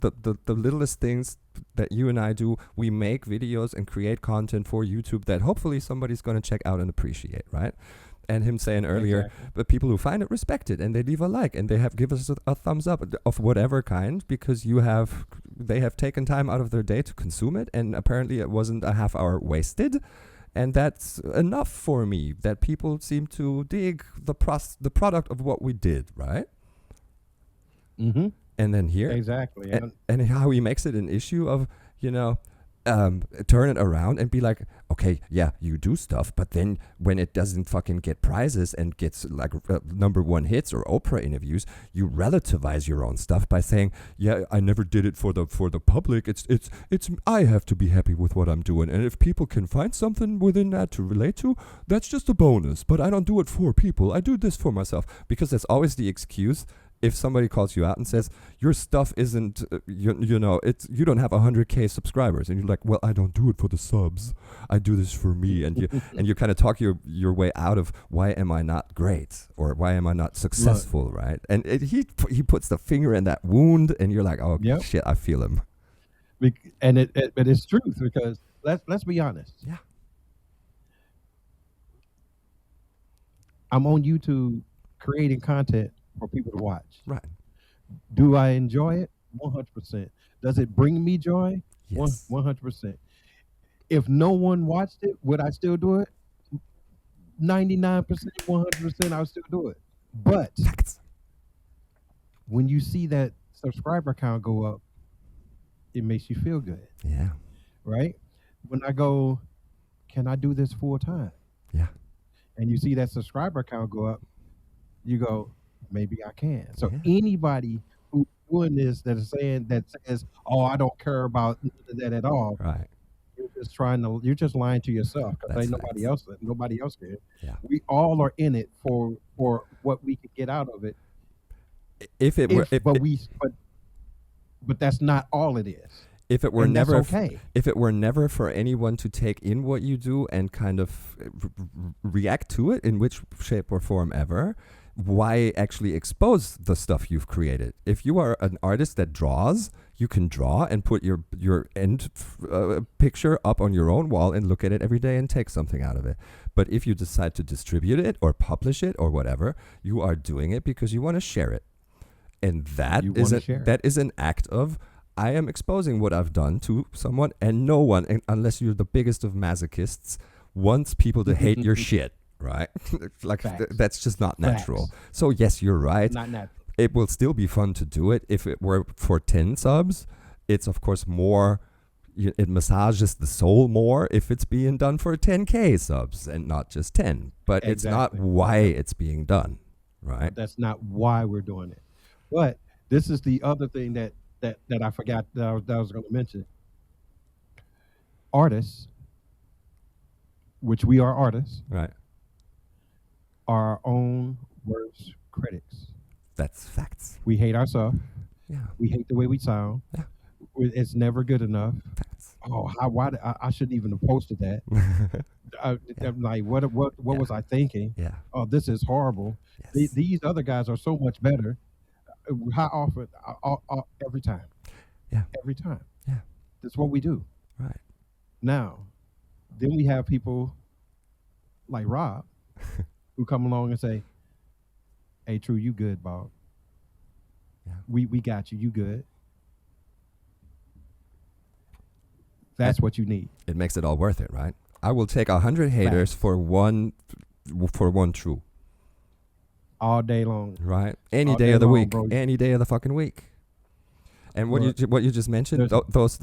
littlest things that you and I do. We make videos and create content for YouTube that hopefully somebody's going to check out and appreciate, right? And him saying earlier, but people who find it respect it and they leave a like and they have give us a thumbs up of whatever kind because they have taken time out of their day to consume it, and apparently it wasn't a half hour wasted, and that's enough for me that people seem to dig the product of what we did, right? Mm-hmm. And then here, exactly, and how he makes it an issue of turn it around and be like, okay, yeah, you do stuff, but then when it doesn't fucking get prizes and gets like number one hits or Oprah interviews, you relativize your own stuff by saying, yeah, I never did it for the public. It's I have to be happy with what I'm doing, and if people can find something within that to relate to, that's just a bonus. But I don't do it for people. I do this for myself, because that's always the excuse. If somebody calls you out and says your stuff isn't, you don't have 100K subscribers, and you're like, well, I don't do it for the subs. I do this for me, and you kind of talk your way out of why am I not great or why am I not successful, right? And he puts the finger in that wound, and you're like, oh shit, I feel him. And it's truth, because let's be honest. Yeah, I'm on YouTube creating content for people to watch. Right. Do I enjoy it? 100%. Does it bring me joy? Yes. 100%. If no one watched it, would I still do it? 99%, 100%, I would still do it. But Facts. when you see that subscriber count go up, it makes you feel good, Yeah. right? When I go, can I do this full time? Yeah. And you see that subscriber count go up, you go, maybe I can. So Yeah. anybody who's doing this that is saying that says, "Oh, I don't care about none of that at all," Right. you're just lying to yourself because That's ain't facts. nobody else can. Yeah. We all are in it for what we can get out of it. If it were, But that's not all it is, if it were and that's never, okay. if it were never for anyone to take in what you do and kind of react to it in which shape or form ever, why actually expose the stuff you've created? If you are an artist that draws, you can draw and put your end picture up on your own wall and look at it every day and take something out of it. But if you decide to distribute it or publish it or whatever, you are doing it because you want to share it. And that is an act of, I am exposing what I've done to someone, and no one, and unless you're the biggest of masochists, wants people to hate your shit, right? Like that's just not natural. Facts. So yes, you're right. Not natural. It will still be fun to do it. If it were for 10 subs, it's of course more, it massages the soul more if it's being done for 10K subs and not just 10. But it's not why it's being done, right? But that's not why we're doing it. But this is the other thing that I forgot that I was going to mention. Artists, which we are artists, Right. are our own worst critics. That's facts. We hate ourselves. Yeah. We hate the way we sound. Yeah. It's never good enough. Facts. Oh, I shouldn't even have posted that. I'm like, what was I thinking? Yeah. Oh, this is horrible. Yes. These other guys are so much better. How often? Every time. Yeah. Every time. Yeah. That's what we do. Right. Now, then we have people like Rob who come along and say, "Hey, True, you good, Bob? Yeah. We got you. You good? That's what you need." It makes it all worth it, right? I will take 100 haters for one true. All day long. Right. Any All day day of the long, week. bro. Any day of the fucking week. And what you just mentioned, those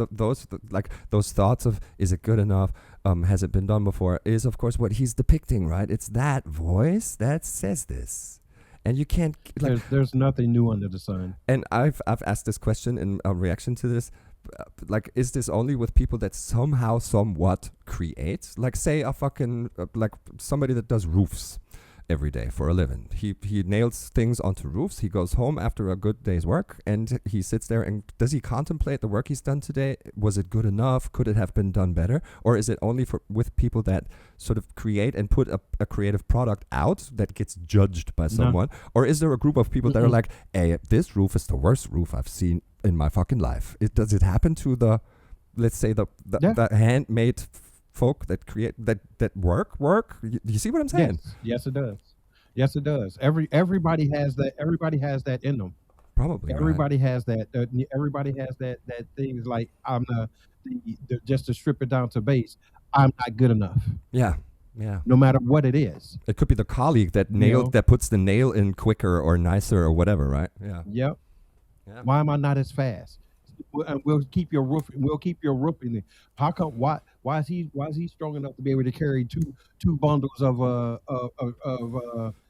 thoughts of, is it good enough? Has it been done before? Is of course what he's depicting, right? It's that voice that says this, and you can't There's nothing new under the sun. And I've asked this question in a reaction to this. Like, is this only with people that somehow, somewhat create? Like, say a fucking like somebody that does roofs every day for a living. He nails things onto roofs. He goes home after a good day's work and he sits there and does he contemplate the work he's done today? Was it good enough? Could it have been done better? Or is it only with people that sort of create and put a creative product out that gets judged by someone? Or is there a group of people that are like, hey, this roof is the worst roof I've seen in my fucking life? Does it happen to the, let's say the handmade folk that create that work? You see what I'm saying? Yes, it does. Yes, it does. Everybody has that in them. Probably. Everybody has that. Everybody has that thing is like, I'm just to strip it down to base, I'm not good enough. Yeah. No matter what it is. It could be the colleague that that puts the nail in quicker or nicer or whatever, right? Yeah. Yep. Yeah. Why am I not as fast? We'll keep your roof. We'll keep your roof in there. How come? Why is he strong enough to be able to carry two bundles of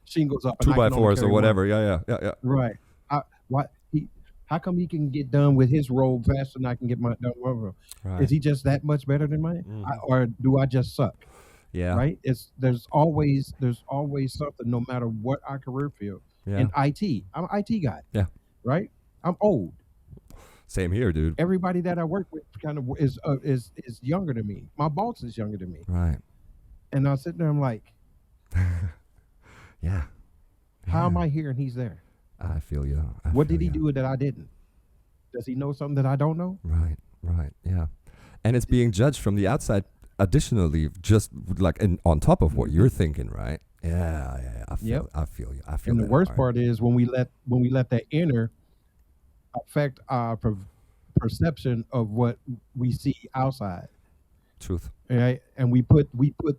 shingles up? 2x4s or whatever. Yeah. Right. How come he can get done with his robe faster than I can get my done? Right. Is he just that much better than mine, or do I just suck? Yeah. Right. There's always something, no matter what our career field. Yeah. In IT, I'm an IT guy. Yeah. Right. I'm old. Same here, dude. Everybody that I work with kind of is younger than me. My boss is younger than me. Right. And I sit there, I'm like, yeah. How am I here and he's there? I feel you. What did he do that I didn't? Does he know something that I don't know? Right. Yeah. And it's being judged from the outside additionally, just like on top of what you're thinking, right? Yeah. I feel you. And the worst part is when we let that inner affect our perception of what we see outside, Truth. right? And we put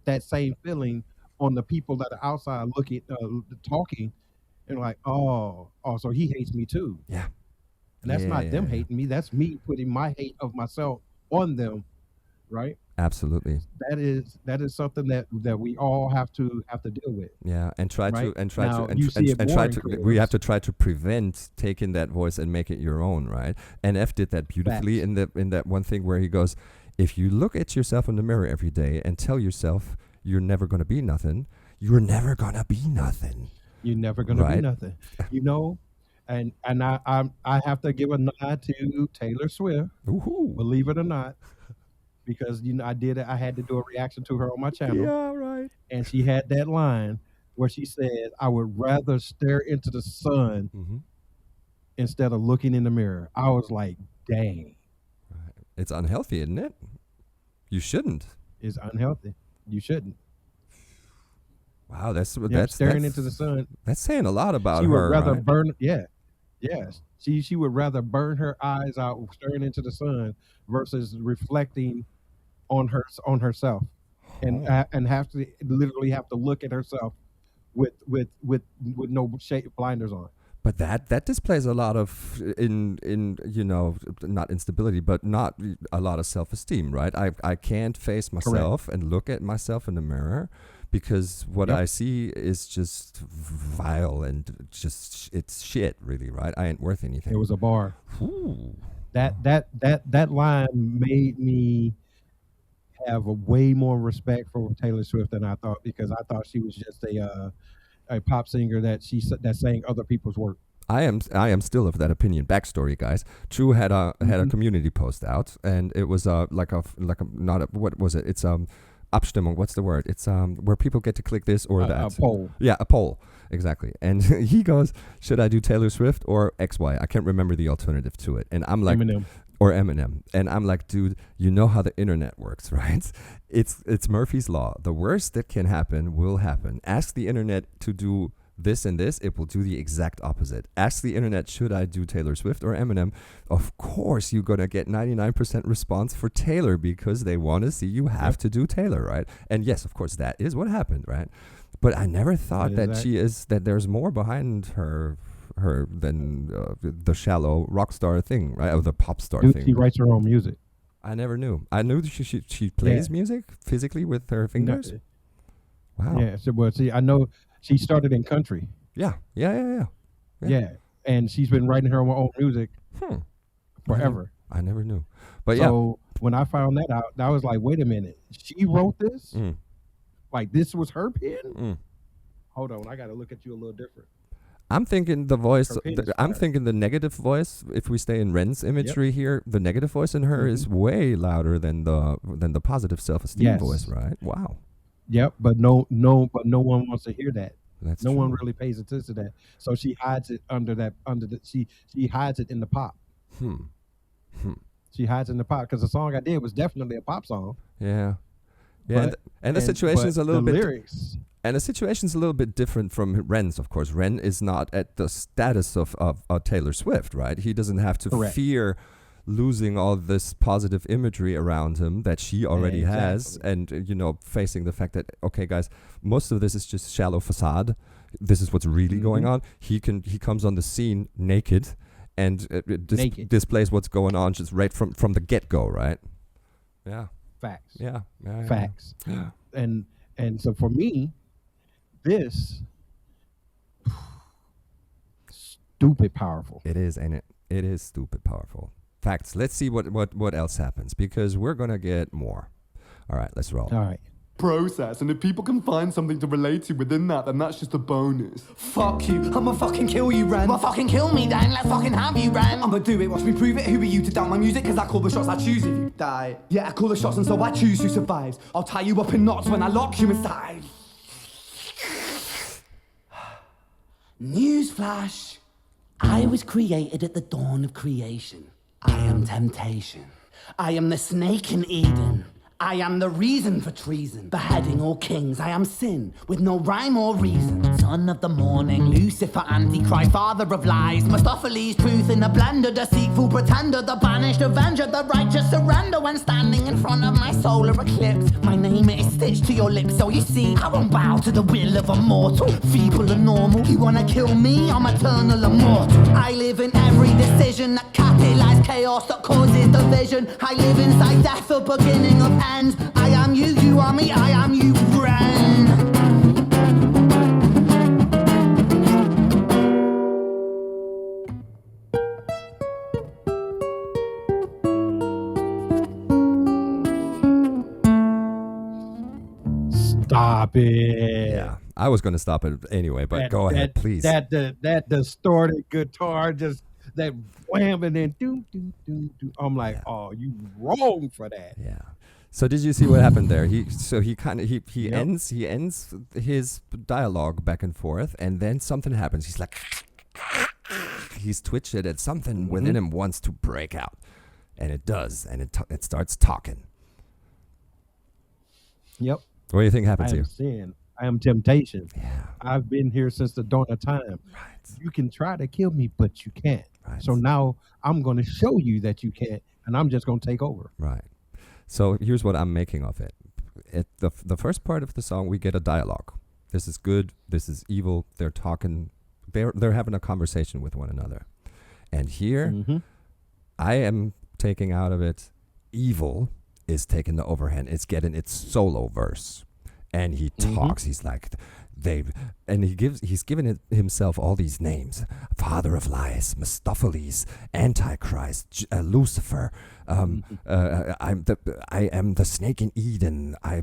that same feeling on the people that are outside looking, talking, and like, oh, so he hates me too. Yeah. And that's Yeah, not yeah, them yeah. hating me. That's me putting my hate of myself on them, right? Absolutely. That is something that we all have to deal with, Yeah, and try right? to and try to Now you see it and more try in to. We have creatives. to try to prevent taking that voice and make it your own, right? And F did that beautifully Facts. in that one thing where he goes, if you look at yourself in the mirror every day and tell yourself you're never gonna be nothing, you're never gonna be nothing, You're never gonna be right? nothing, you know. And I have to give a nod to Taylor Swift, Woohoo! believe it or not, because I had to do a reaction to her on my channel, Yeah, right. and she had that line where she said, "I would rather stare into the sun Hmm. instead of looking in the mirror." I was like, "Dang, It's unhealthy, isn't it? You shouldn't. it's unhealthy. You shouldn't." Wow, that's Yep, staring into the sun. that's saying a lot about She would her, rather right? burn. Yeah, yes. She would rather burn her eyes out staring into the sun versus reflecting on herself, and Oh. and have to literally have to look at herself with no blinders on. But that displays a lot of in not instability, but not a lot of self-esteem, right? I can't face Correct. myself and look at myself in the mirror because what Yep. I see is just vile and just it's shit, really, right? I ain't worth It anything. was a bar. Ooh. That line made me have a way more respect for Taylor Swift than I thought, because I thought she was just a pop singer that sang other people's work. I am still of that opinion. Backstory, guys. True had a Hmm. community post out, and it was like a not a what was it? It's Abstimmung. What's the word? It's where people get to click this or A that. poll. Yeah, a poll. Exactly. And he goes, should I do Taylor Swift or XY? I can't remember the alternative to it. And I'm like, Eminem. or Eminem. And I'm like, dude, you know how the internet works, right? It's Murphy's law. The worst that can happen will happen. Ask the internet to do this and this, it will do the exact opposite. Ask the internet, should I do Taylor Swift or Eminem? Of course, you're going to get 99% response for Taylor because they want to see you have Yep. to do Taylor, right? And yes, of course, that is what happened, right? But I never thought That that is that there's more behind her than the shallow rock star thing, right? Or the pop star Dude, thing. she writes her own music. I never knew. I knew that she plays Yeah. music physically with her No, fingers. Wow. yeah. So, well, see, I know she started in country. Yeah. Yeah. Yeah. Yeah. Yeah. Yeah, and she's been writing her own music Hmm. forever. I never knew. But yeah. So when I found that out, I was like, wait a minute, she wrote this? Mm, Like, this was her pen? mm. Hold on, I got to look at you a little different. I'm thinking the voice. Her pen is I'm fire. thinking the negative voice. If we stay in Ren's imagery here, the negative voice in her is way louder than the positive self-esteem Yes. voice, right? Wow, Yep, but no one wants to hear that. that's No true. one really pays attention to that. So she hides it she hides it in the pop. Hmm. Hmm. She hides it in the pop, because the song I did was definitely a pop song. Yeah. Yeah. But, And the situation is a little the bit. lyrics. And the situation's a little bit different from Ren's, of course. Ren is not at the status of Taylor Swift, right? He doesn't have to Correct. fear losing all this positive imagery around him that she already has, Exactly. and facing the fact that, okay, guys, most of this is just shallow facade. This is what's really going on. He comes on the scene naked, and Naked. displays what's going on just right from the get go, right? Yeah, Facts. yeah, yeah, yeah. Facts. Yeah. And so for me, this stupid powerful. It is, ain't it? It is stupid powerful. Facts. Let's see what else happens, because we're gonna get more. All right, let's roll. All right. Process, and if people can find something to relate to within that, then that's just a bonus. Fuck you, I'ma fucking kill you, Ren. Well, fucking kill me then, let's fucking have you, Ren. I'ma do it, watch me prove it. Who are you to down my music? Cause I call the shots, I choose if you die. Yeah, I call the shots, and so I choose who survives. I'll tie you up in knots when I lock you inside. Newsflash. I was created at the dawn of creation. I am temptation. I am the snake in Eden. I am the reason for treason, beheading all kings. I am sin, with no rhyme or reason. Son of the morning, Lucifer, Antichrist, father of lies. Mephistopheles, truth in a blender, deceitful pretender, the banished avenger, the righteous surrender. When standing in front of my solar eclipse, my name is stitched to your lips. So you see, I won't bow to the will of a mortal, feeble and normal. You wanna kill me, I'm eternal immortal. I live in every decision that catalyzes chaos, that causes division. I live inside death, the beginning of end. I am you, you are me, I am you, REN. Stop it. Yeah, I was going to stop it anyway, but go ahead, please. That distorted guitar, just that wham, and then do. I'm like, oh, you wrong for that. Yeah. So did you see what happened there? He Yep. ends his dialogue back and forth, and then something happens. He's like, he's twitched it, and something within him wants to break out, and it does, and it starts talking. Yep. What do you think I happened to am you? sin. I am temptation. Yeah. I've been here since the dawn of time. Right. You can try to kill me, but you can't. Right. So now I'm going to show you that you can't, and I'm just going to take over. Right. So here's what I'm making of it. At the first part of the song, we get a dialogue. This is good. This is evil. They're talking. They're having a conversation with one another. And here, I am taking out of it, evil is taking the overhand. It's getting its solo verse, and he talks. He's like, he's given himself all these names: Father of Lies, Mephistopheles, Antichrist, Lucifer. I am the snake in Eden. I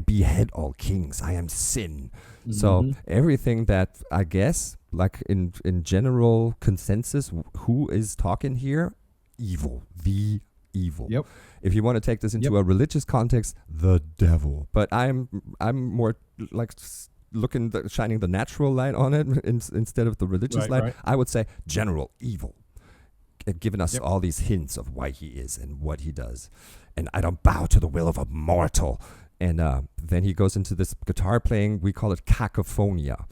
behead all kings. I am sin. So everything that I guess, like in general consensus, who is talking here? Evil. The evil. Yep. If you want to take this into a religious context, the devil. But I'm more like shining the natural light on it instead of the religious light. Right. I would say general evil, giving us all these hints of why he is and what he does. And I don't bow to the will of a mortal. And then he goes into this guitar playing. We call it cacophonia.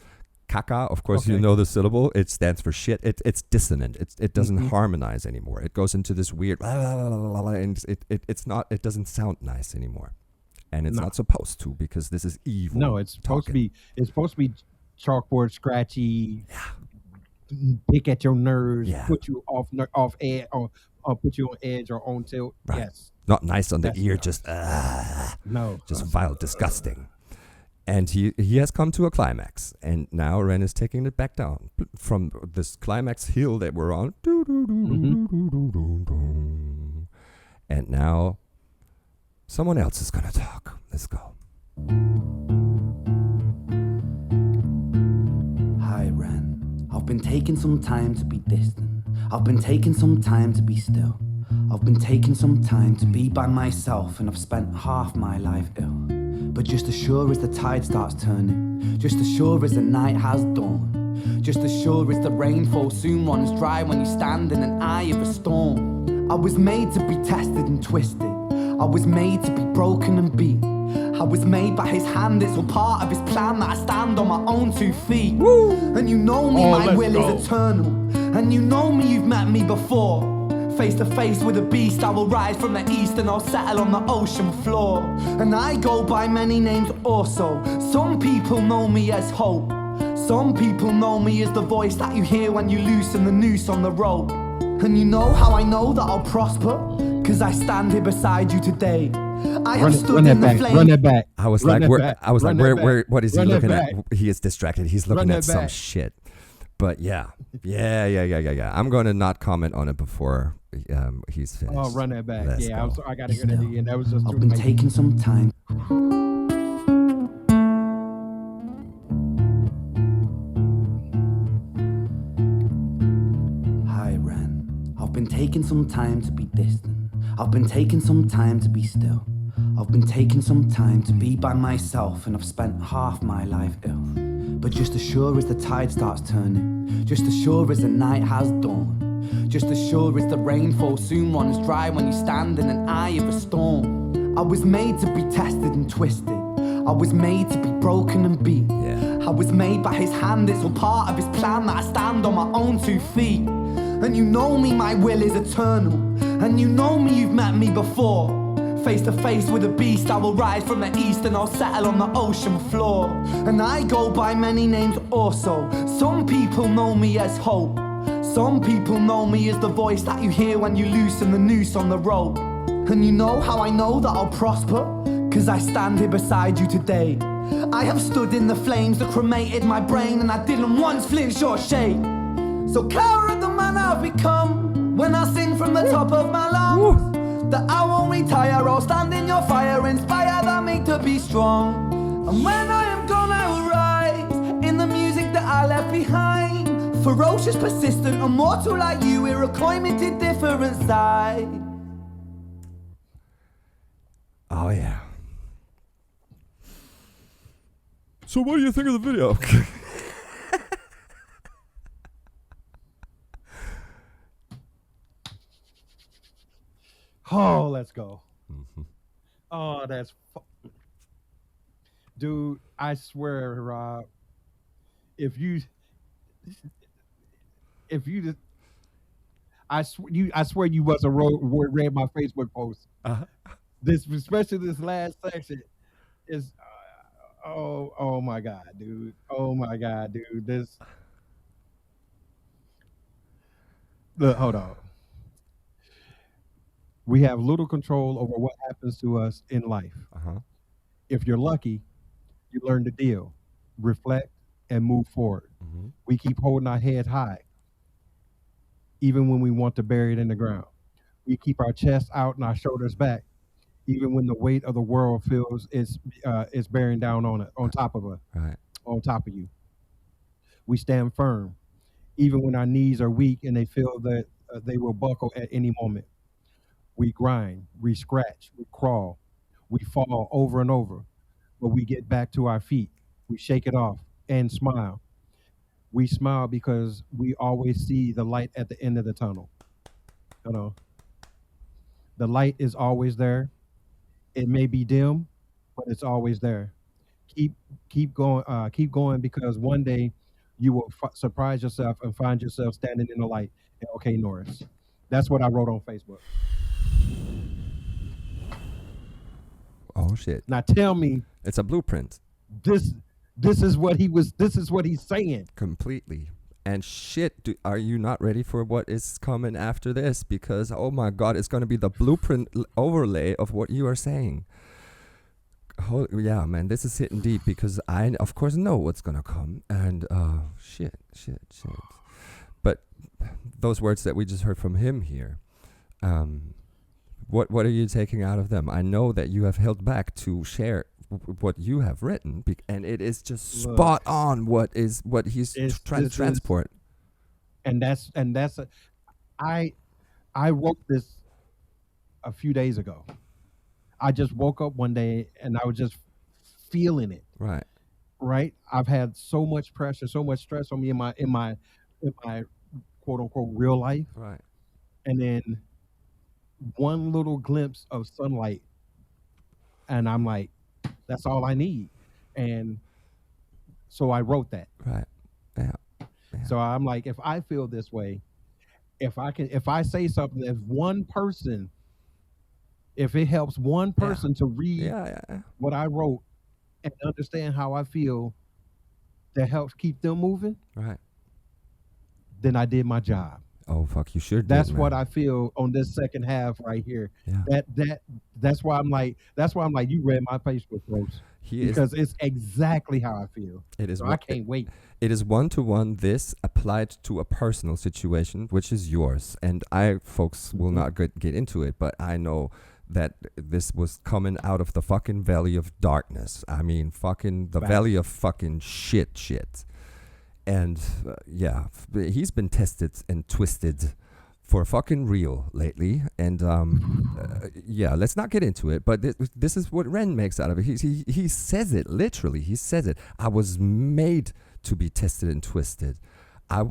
Caca, of course, you know the syllable. It stands for shit. It's dissonant. It doesn't harmonize anymore. It goes into this weird, and it doesn't sound nice anymore, and it's not supposed to, because this is evil. No, it's supposed to be. It's supposed to be chalkboard scratchy. Pick at your nerves. Put you off edge, or put you on edge or on tilt. Right. Yes. Not nice on the ear. Just just vile, disgusting. And he has come to a climax, and now REN is taking it back down from this climax hill that we're on. And now someone else is going to talk. Let's go. Hi, REN. I've been taking some time to be distant. I've been taking some time to be still. I've been taking some time to be by myself, and I've spent half my life ill. But just as sure as the tide starts turning, just as sure as the night has dawned, just as sure as the rainfall soon runs dry when you stand in an eye of a storm. I was made to be tested and twisted. I was made to be broken and beat. I was made by his hand, it's all part of his plan that I stand on my own 2 feet. Woo! And you know me, my will is eternal. And you know me, you've met me before. Face to face with a beast, I will rise from the east and I'll settle on the ocean floor. And I go by many names also. Some people know me as hope. Some people know me as the voice that you hear when you loosen the noose on the rope. And you know how I know that I'll prosper? Cause I stand here beside you today. I have stood in the flame. Run it back. I was like, where? What is he looking at? He is distracted. He's looking at some shit. But yeah. I'm going to not comment on it before he's finished. Oh, run that back. Let's Yeah, go. I got to hear that again. That was just I've been taking some time. Hi, REN. I've been taking some time to be distant. I've been taking some time to be still. I've been taking some time to be by myself, and I've spent half my life ill. But just as sure as the tide starts turning, just as sure as the night has dawned, just as sure as the rainfall soon runs dry when you stand in an eye of a storm. I was made to be tested and twisted. I was made to be broken and beat. Yeah. I was made by his hand, it's all part of his plan that I stand on my own 2 feet. And you know me, my will is eternal. And you know me, you've met me before. Face to face with a beast, I will rise from the east and I'll settle on the ocean floor. And I go by many names also. Some people know me as hope. Some people know me as the voice that you hear when you loosen the noose on the rope. And you know how I know that I'll prosper? 'Cause I stand here beside you today. I have stood in the flames that cremated my brain, and I didn't once flinch or shake. So care of the man I've become when I sing from the top of my lungs. That I won't retire, I'll stand in your fire, inspired by me to be strong. And when I am gone, I will rise in the music that I left behind. Ferocious, persistent, immortal like you, Iroquois me to different side. Oh, yeah. So what do you think of the video? Oh, let's go. Mm-hmm. Oh, that's dude. I swear, Rob. If you, I swear you must have read my Facebook post. Uh-huh. This, especially this last section, is. Oh my God, dude. Oh my God, dude. This. Look, hold on. We have little control over what happens to us in life. Uh-huh. If you're lucky, you learn to deal, reflect, and move forward. Mm-hmm. We keep holding our head high, even when we want to bury it in the ground. We keep our chest out and our shoulders back, even when the weight of the world feels it's bearing down on top of us, Right. on top of you. We stand firm, even when our knees are weak and they feel that they will buckle at any moment. We grind, we scratch, we crawl, we fall over and over, but we get back to our feet. We shake it off and smile. We smile because we always see the light at the end of the tunnel. You know, the light is always there. It may be dim, but it's always there. Keep going because one day you will surprise yourself and find yourself standing in the light. Okay, Norris. That's what I wrote on Facebook. Oh shit. Now tell me, It's a blueprint. this is what he's saying. Completely. And shit, are you not ready for what is coming after this? Because, oh my God, it's going to be the blueprint overlay of what you are saying. Oh, yeah, man, this is hitting deep because I, of course, know what's going to come. And shit. But those words that we just heard from him here, what are you taking out of them? I know that you have held back to share what you have written, and it is just spot on what he's trying to transport. I wrote this a few days ago. I just woke up one day and I was just feeling it. Right. I've had so much pressure, so much stress on me in my quote unquote real life. Right. And then one little glimpse of sunlight, and I'm like, that's all I need. And so I wrote that. Right. Yeah. So I'm like, if I feel this way, if I say something, if it helps one person to read what I wrote and understand how I feel, that helps keep them moving, right, then I did my job. Oh fuck, you sure did. That's man. what I feel on this second half right here. Yeah. That's why I'm like, you read my Facebook post. Because it's exactly how I feel. It is. So I can't wait. It is one-to-one. This applied to a personal situation, which is yours, and folks will not get into it, but I know that this was coming out of the fucking valley of darkness. I mean, fucking the valley of fucking shit. And he's been tested and twisted for fucking real lately. And let's not get into it. But this is what Ren makes out of it. He says it literally. He says it. I was made to be tested and twisted. I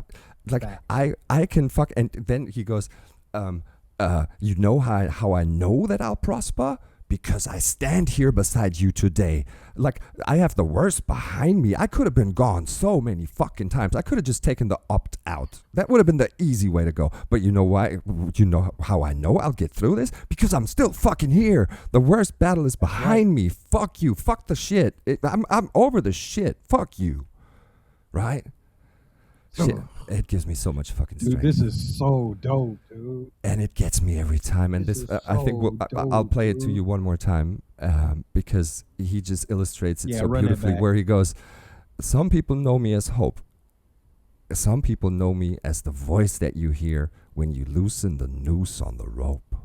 can fuck. And then he goes, you know how I know that I'll prosper? because I stand here beside you today. Like, I have the worst behind me. I could have been gone so many fucking times. I could have just taken the opt out. That would have been the easy way to go. But you know why? You know how I know I'll get through this? Because I'm still fucking here. The worst battle is behind me. Fuck you. Fuck the shit. I'm over the shit. Fuck you. Right? Shit. It gives me so much fucking strength. Dude, this is so dope, dude. And it gets me every time. And this I think I'll play it to you one more time because he just illustrates it so beautifully, where he goes, some people know me as hope. Some people know me as the voice that you hear when you loosen the noose on the rope.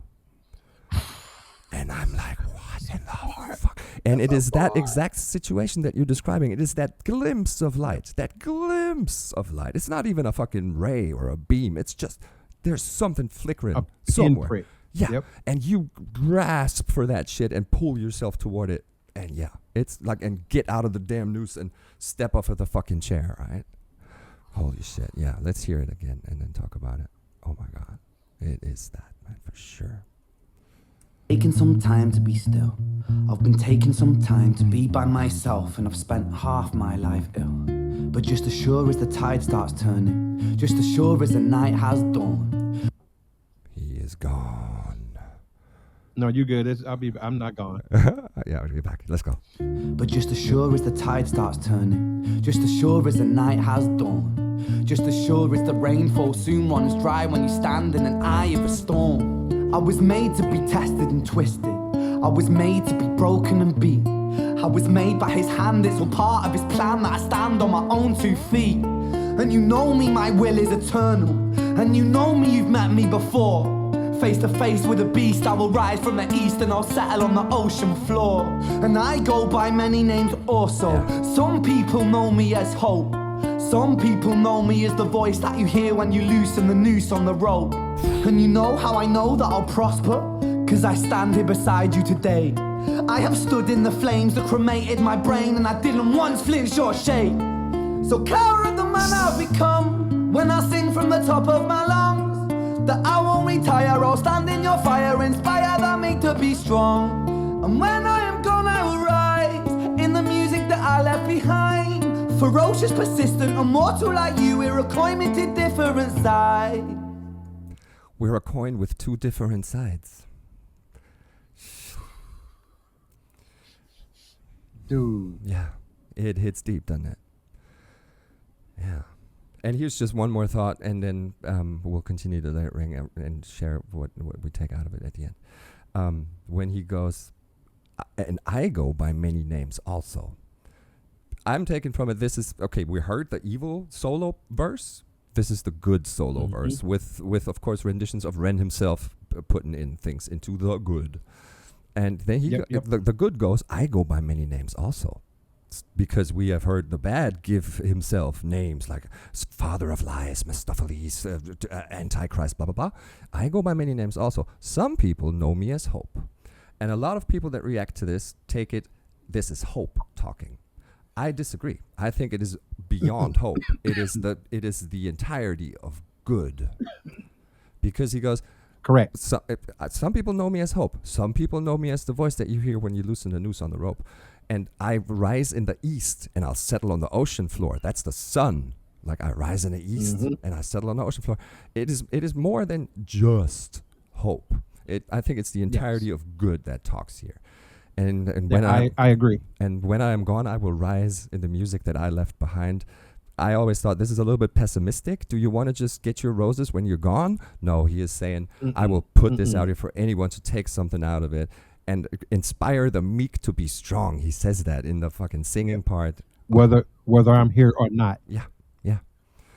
And I'm like, what in the fuck? And it is that exact situation that you're describing. It is that glimpse of light. That glimpse of light. It's not even a fucking ray or a beam. It's just, there's something flickering somewhere. Pinprick. Yeah. Yep. And you grasp for that shit and pull yourself toward it. And yeah, it's like, and get out of the damn noose and step off of the fucking chair, right? Holy shit. Yeah, let's hear it again and then talk about it. Oh my God. It is that, man, for sure. Taking some time to be still. I've been taking some time to be by myself, and I've spent half my life ill. But just as sure as the tide starts turning, just as sure as the night has dawned, he is gone. No, you good. I'm not gone. Yeah, I'll be back. Let's go. but just as sure as the tide starts turning, just as sure as the night has dawned, just as sure as the rainfall soon runs dry when you stand in an eye of a storm. I was made to be tested and twisted. I was made to be broken and beat. I was made by his hand, it's all part of his plan that I stand on my own 2 feet. And you know me, my will is eternal. And you know me, you've met me before. Face to face with a beast, I will rise from the east and I'll settle on the ocean floor. And I go by many names also. Some people know me as hope. Some people know me as the voice that you hear when you loosen the noose on the rope. And you know how I know that I'll prosper? Cause I stand here beside you today. I have stood in the flames that cremated my brain, and I didn't once flinch or shake. So care of the man I've become when I sing from the top of my lungs, that I won't retire or stand in your fire, inspired by me to be strong. And when I am gone I will rise in the music that I left behind. Ferocious, persistent, immortal like you, we're a coin with 2 different sides. We're a coin with 2 different sides. Dude. Yeah, it hits deep, doesn't it? Yeah. And here's just one more thought, and then we'll continue to let it ring out and share what we take out of it at the end. When he goes, and I go by many names also. I'm taking from it, this is, okay, we heard the evil solo verse. This is the good solo verse with of course, renditions of Ren himself putting in things into the good. And then the good goes, I go by many names also. Because we have heard the bad give himself names like Father of Lies, Mephistopheles, Antichrist, blah, blah, blah. I go by many names also. Some people know me as Hope. And a lot of people that react to this take it, this is Hope talking. I disagree. I think it is beyond hope. It is the entirety of good. Because he goes, correct. Some people know me as Hope. Some people know me as the voice that you hear when you loosen the noose on the rope. And I rise in the east and I'll settle on the ocean floor. That's the sun. Like I rise in the east and I settle on the ocean floor. It is more than just hope. I think it's the entirety of good that talks here. And when I agree. And when I am gone, I will rise in the music that I left behind. I always thought this is a little bit pessimistic. Do you want to just get your roses when you're gone? No, he is saying, I will put this out here for anyone to take something out of it and inspire the meek to be strong. He says that in the fucking singing part. Whether I'm here or not. Yeah.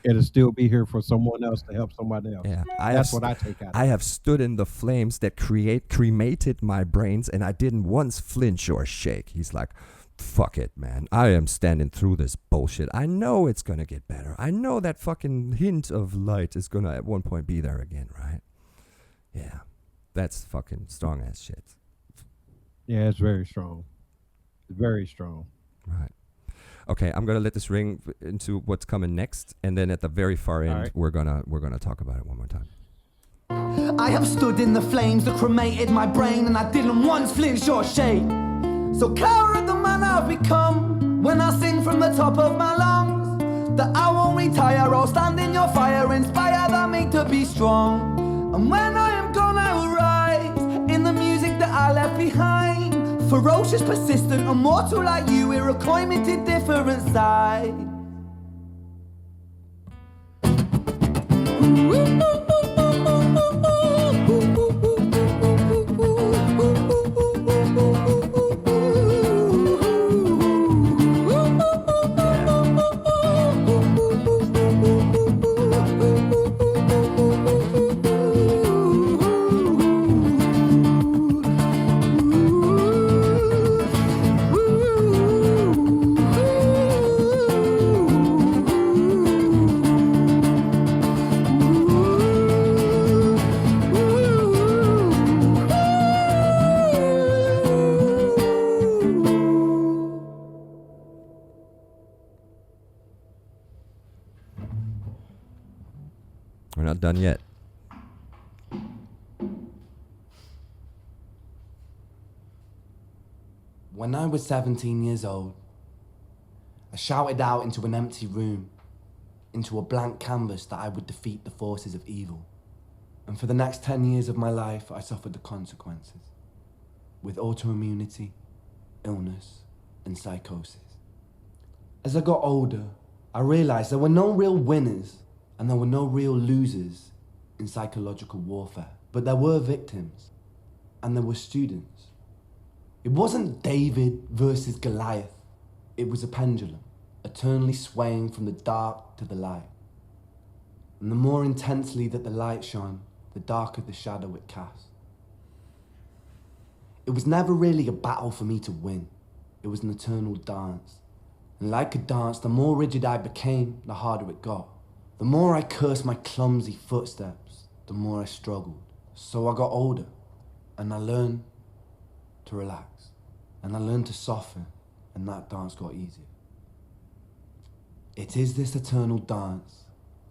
It'll still be here for someone else to help somebody else. Yeah, That's what I take out of it. I have stood in the flames that cremated my brains, and I didn't once flinch or shake. He's like, fuck it, man. I am standing through this bullshit. I know it's going to get better. I know that fucking hint of light is going to at one point be there again, right? Yeah. That's fucking strong ass shit. Yeah, it's very strong. Very strong. Right. Okay, I'm gonna let this ring into what's coming next, and then at the very far end, we're gonna talk about it one more time. I have stood in the flames that cremated my brain, and I didn't once flinch or shake. So clever at the man I've become when I sing from the top of my lungs, that I won't retire, I'll stand in your fire, inspire that me to be strong. And when I am gone, I will rise in the music that I left behind. Ferocious, persistent, immortal like you, it require me to different sides. We're not done yet. When I was 17 years old, I shouted out into an empty room, into a blank canvas, that I would defeat the forces of evil. And for the next 10 years of my life, I suffered the consequences, with autoimmunity, illness, and psychosis. As I got older, I realized there were no real winners and there were no real losers in psychological warfare, but there were victims and there were students. It wasn't David versus Goliath. It was a pendulum, eternally swaying from the dark to the light. And the more intensely that the light shone, the darker the shadow it cast. It was never really a battle for me to win. It was an eternal dance. And like a dance, the more rigid I became, the harder it got. The more I cursed my clumsy footsteps, the more I struggled. So I got older, and I learned to relax, and I learned to soften, and that dance got easier. It is this eternal dance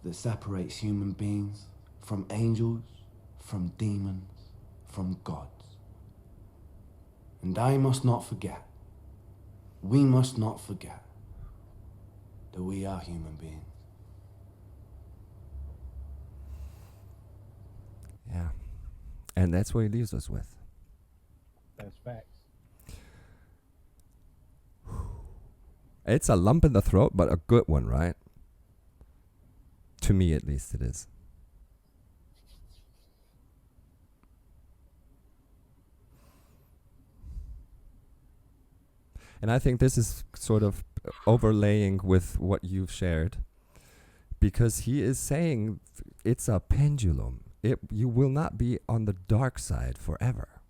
that separates human beings from angels, from demons, from gods. And I must not forget, we must not forget, that we are human beings. Yeah. And that's what he leaves us with. That's facts. It's a lump in the throat, but a good one, right? To me, at least, it is. And I think this is sort of overlaying with what you've shared, because he is saying it's a pendulum. You will not be on the dark side forever.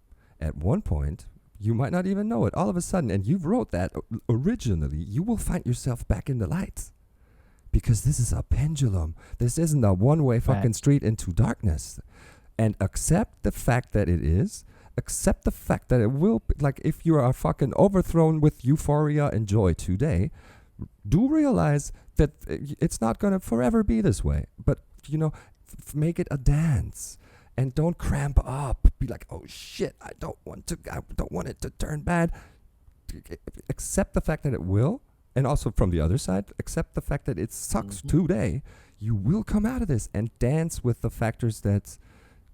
At one point, you might not even know it. All of a sudden, and you wrote that originally, you will find yourself back in the light. Because this is a pendulum. This isn't a one-way fucking street into darkness. And accept the fact that it is. Accept the fact that it will be, like, if you are fucking overthrown with euphoria and joy today, do realize that it's not going to forever be this way. But, you know, make it a dance. And don't cramp up. Be like, oh shit, I don't want it to turn bad. Accept the fact that it will. And also from the other side, accept the fact that it sucks today. You will come out of this and dance with the factors that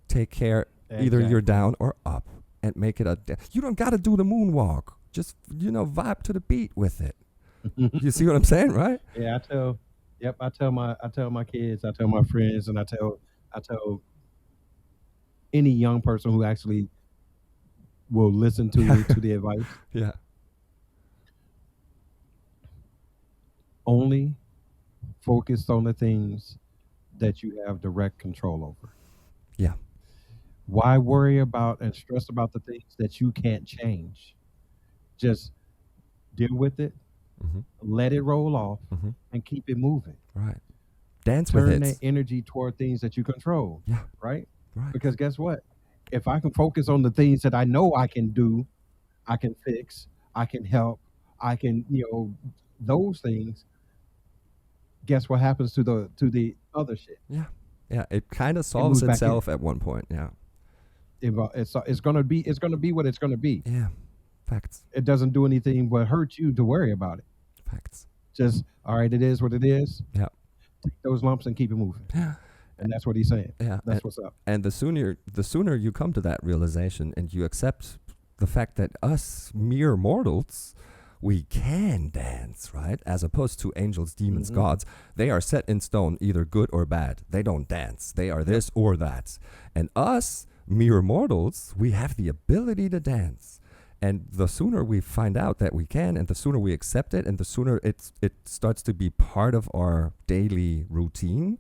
take care. Either you're down or up, and make it you don't got to do the moonwalk. Just, you know, vibe to the beat with it. You see what I'm saying, right? Yeah, I tell my kids, I tell my friends, and I tell any young person who actually will listen to the advice. Yeah. Only focus on the things that you have direct control over. Yeah. Why worry about and stress about the things that you can't change? Just deal with it, let it roll off, and keep it moving. Right. Dance with it. Turn that energy toward things that you control. Yeah. Right? Right. Because guess what? If I can focus on the things that I know I can do, I can fix, I can help, I can, those things, guess what happens to the other shit? Yeah. Yeah, it kind of It solves moves back in. itself at one point. Yeah. It's gonna be what it's gonna be. Yeah. Facts. It doesn't do anything but hurt you to worry about it. Facts. Just all right, it is what it is. Yeah. Take those lumps and keep it moving. Yeah. And that's what he's saying. Yeah. That's what's up. And the sooner you come to that realization and you accept the fact that us mere mortals, we can dance, right? As opposed to angels, demons, gods. They are set in stone, either good or bad. They don't dance. They are this or that. And us mere mortals, we have the ability to dance. And the sooner we find out that we can, and the sooner we accept it, and the sooner it starts to be part of our daily routine.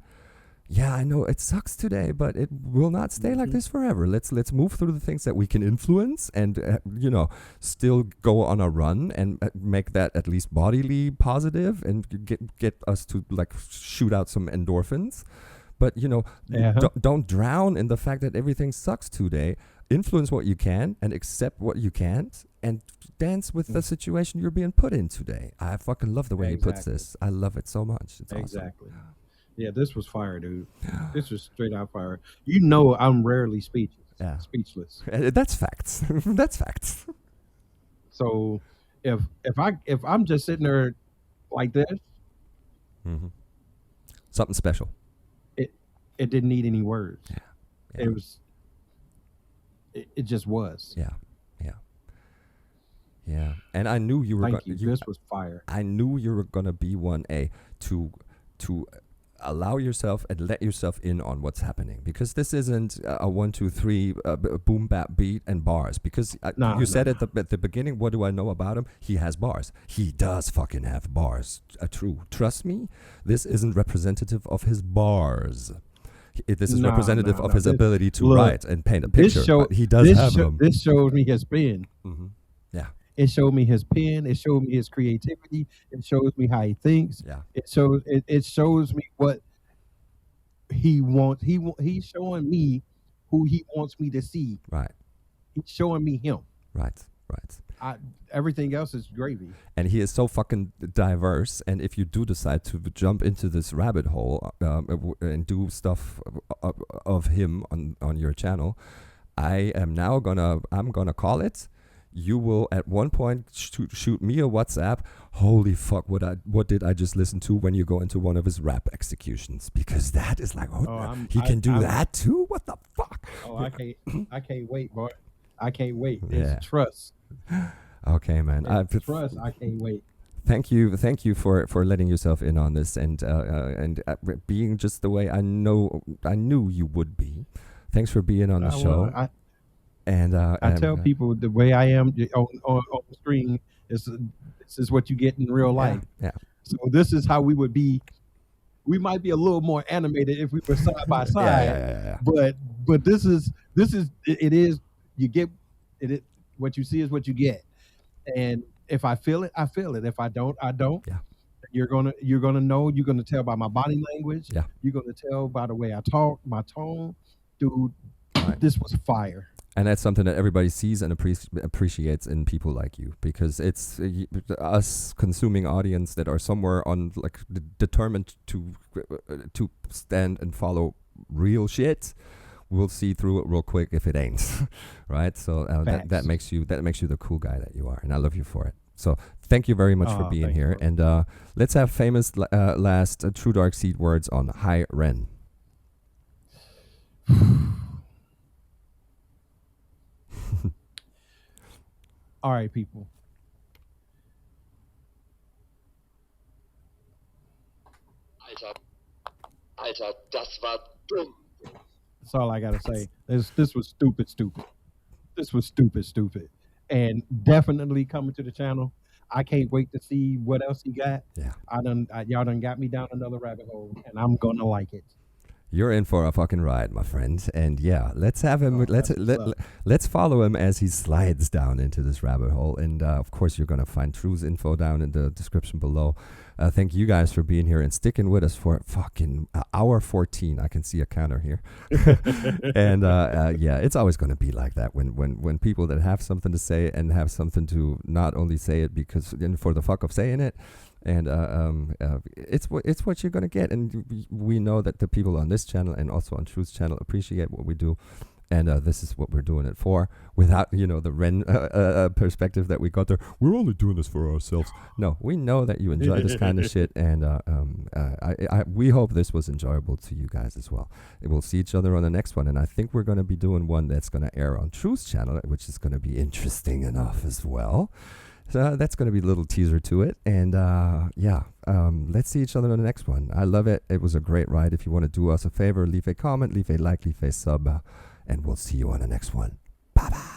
Yeah, I know it sucks today, but it will not stay like this forever. Let's move through the things that we can influence, and still go on a run and make that at least bodily positive, and get us to like shoot out some endorphins. But don't drown in the fact that everything sucks today. Influence what you can and accept what you can't, and dance with the situation you're being put in today. I fucking love the way he puts this. I love it so much. It's exactly. Awesome. Yeah, this was fire, dude. This was straight out fire. You know, I'm rarely speechless. Yeah. Speechless. That's facts. That's facts. So if I'm just sitting there like this, something special. It didn't need any words. Yeah. It was. It just was. Yeah. And I knew you were. This was fire. I knew you were gonna be one to allow yourself and let yourself in on what's happening, because this isn't a 1 2 3 boom bap beat and bars, because you said at the beginning, what do I know about him? He has bars. He does fucking have bars. True. Trust me, this isn't representative of his bars. This is representative of his ability to write and paint a picture. But he does have them. This shows me his pen. Yeah. It showed me his pen. It showed me his creativity. It shows me how he thinks. Yeah. It shows me what he wants. He's showing me who he wants me to see. Right. He's showing me him. Right. Everything else is gravy. And he is so fucking diverse. And if you do decide to jump into this rabbit hole and do stuff of him on your channel, I'm gonna call it. You will at one point shoot me a WhatsApp. Holy fuck! What did I just listen to? When you go into one of his rap executions, because that is like, he can do that too. What the fuck? Oh, I can't wait, boy. I can't wait. Yeah. It's trust. Okay, man. Trust. I can't wait. Thank you for letting yourself in on this and being just the way I knew you would be. Thanks for being on the show. I tell people the way I am on the screen is this is what you get in real life. Yeah. So this is how we would be. We might be a little more animated if we were side by side. Yeah. But this is you get it. What you see is what you get. And if I feel it, I feel it. If I don't, I don't. Yeah. You're gonna know. You're gonna tell by my body language. Yeah. You're gonna tell by the way I talk, my tone, dude. Right. This was fire. And that's something that everybody sees and appreciates in people like you, because it's us consuming audience that are somewhere on like determined to stand and follow real shit. We'll see through it real quick if it ain't, right? So that makes you the cool guy that you are, and I love you for it. So thank you very much for being here, and let's have famous last True Dark Seed words on Hi Ren. All right, people. Alter, das war dumm. That's all I gotta say. This was stupid. This was stupid. And definitely coming to the channel. I can't wait to see what else he got. Yeah. Y'all done got me down another rabbit hole, and I'm gonna like it. You're in for a fucking ride, my friend. And yeah, let's have him. Let's follow him as he slides down into this rabbit hole. And of course, you're gonna find True's info down in the description below. Thank you guys for being here and sticking with us for fucking hour 14. I can see a counter here. And yeah, it's always gonna be like that when people that have something to say and have something to not only say it because for the fuck of saying it. And it's what you're gonna get. And we know that the people on this channel and also on Truth's channel appreciate what we do. And this is what we're doing it for, without, the REN perspective that we got there. We're only doing this for ourselves. No, we know that you enjoy this kind of shit, and we hope this was enjoyable to you guys as well. We'll see each other on the next one, and I think we're going to be doing one that's going to air on Truth's channel, which is going to be interesting enough as well. So that's going to be a little teaser to it. And let's see each other on the next one. I love it. It was a great ride. If you want to do us a favor, leave a comment, leave a like, leave a sub. And we'll see you on the next one. Bye-bye.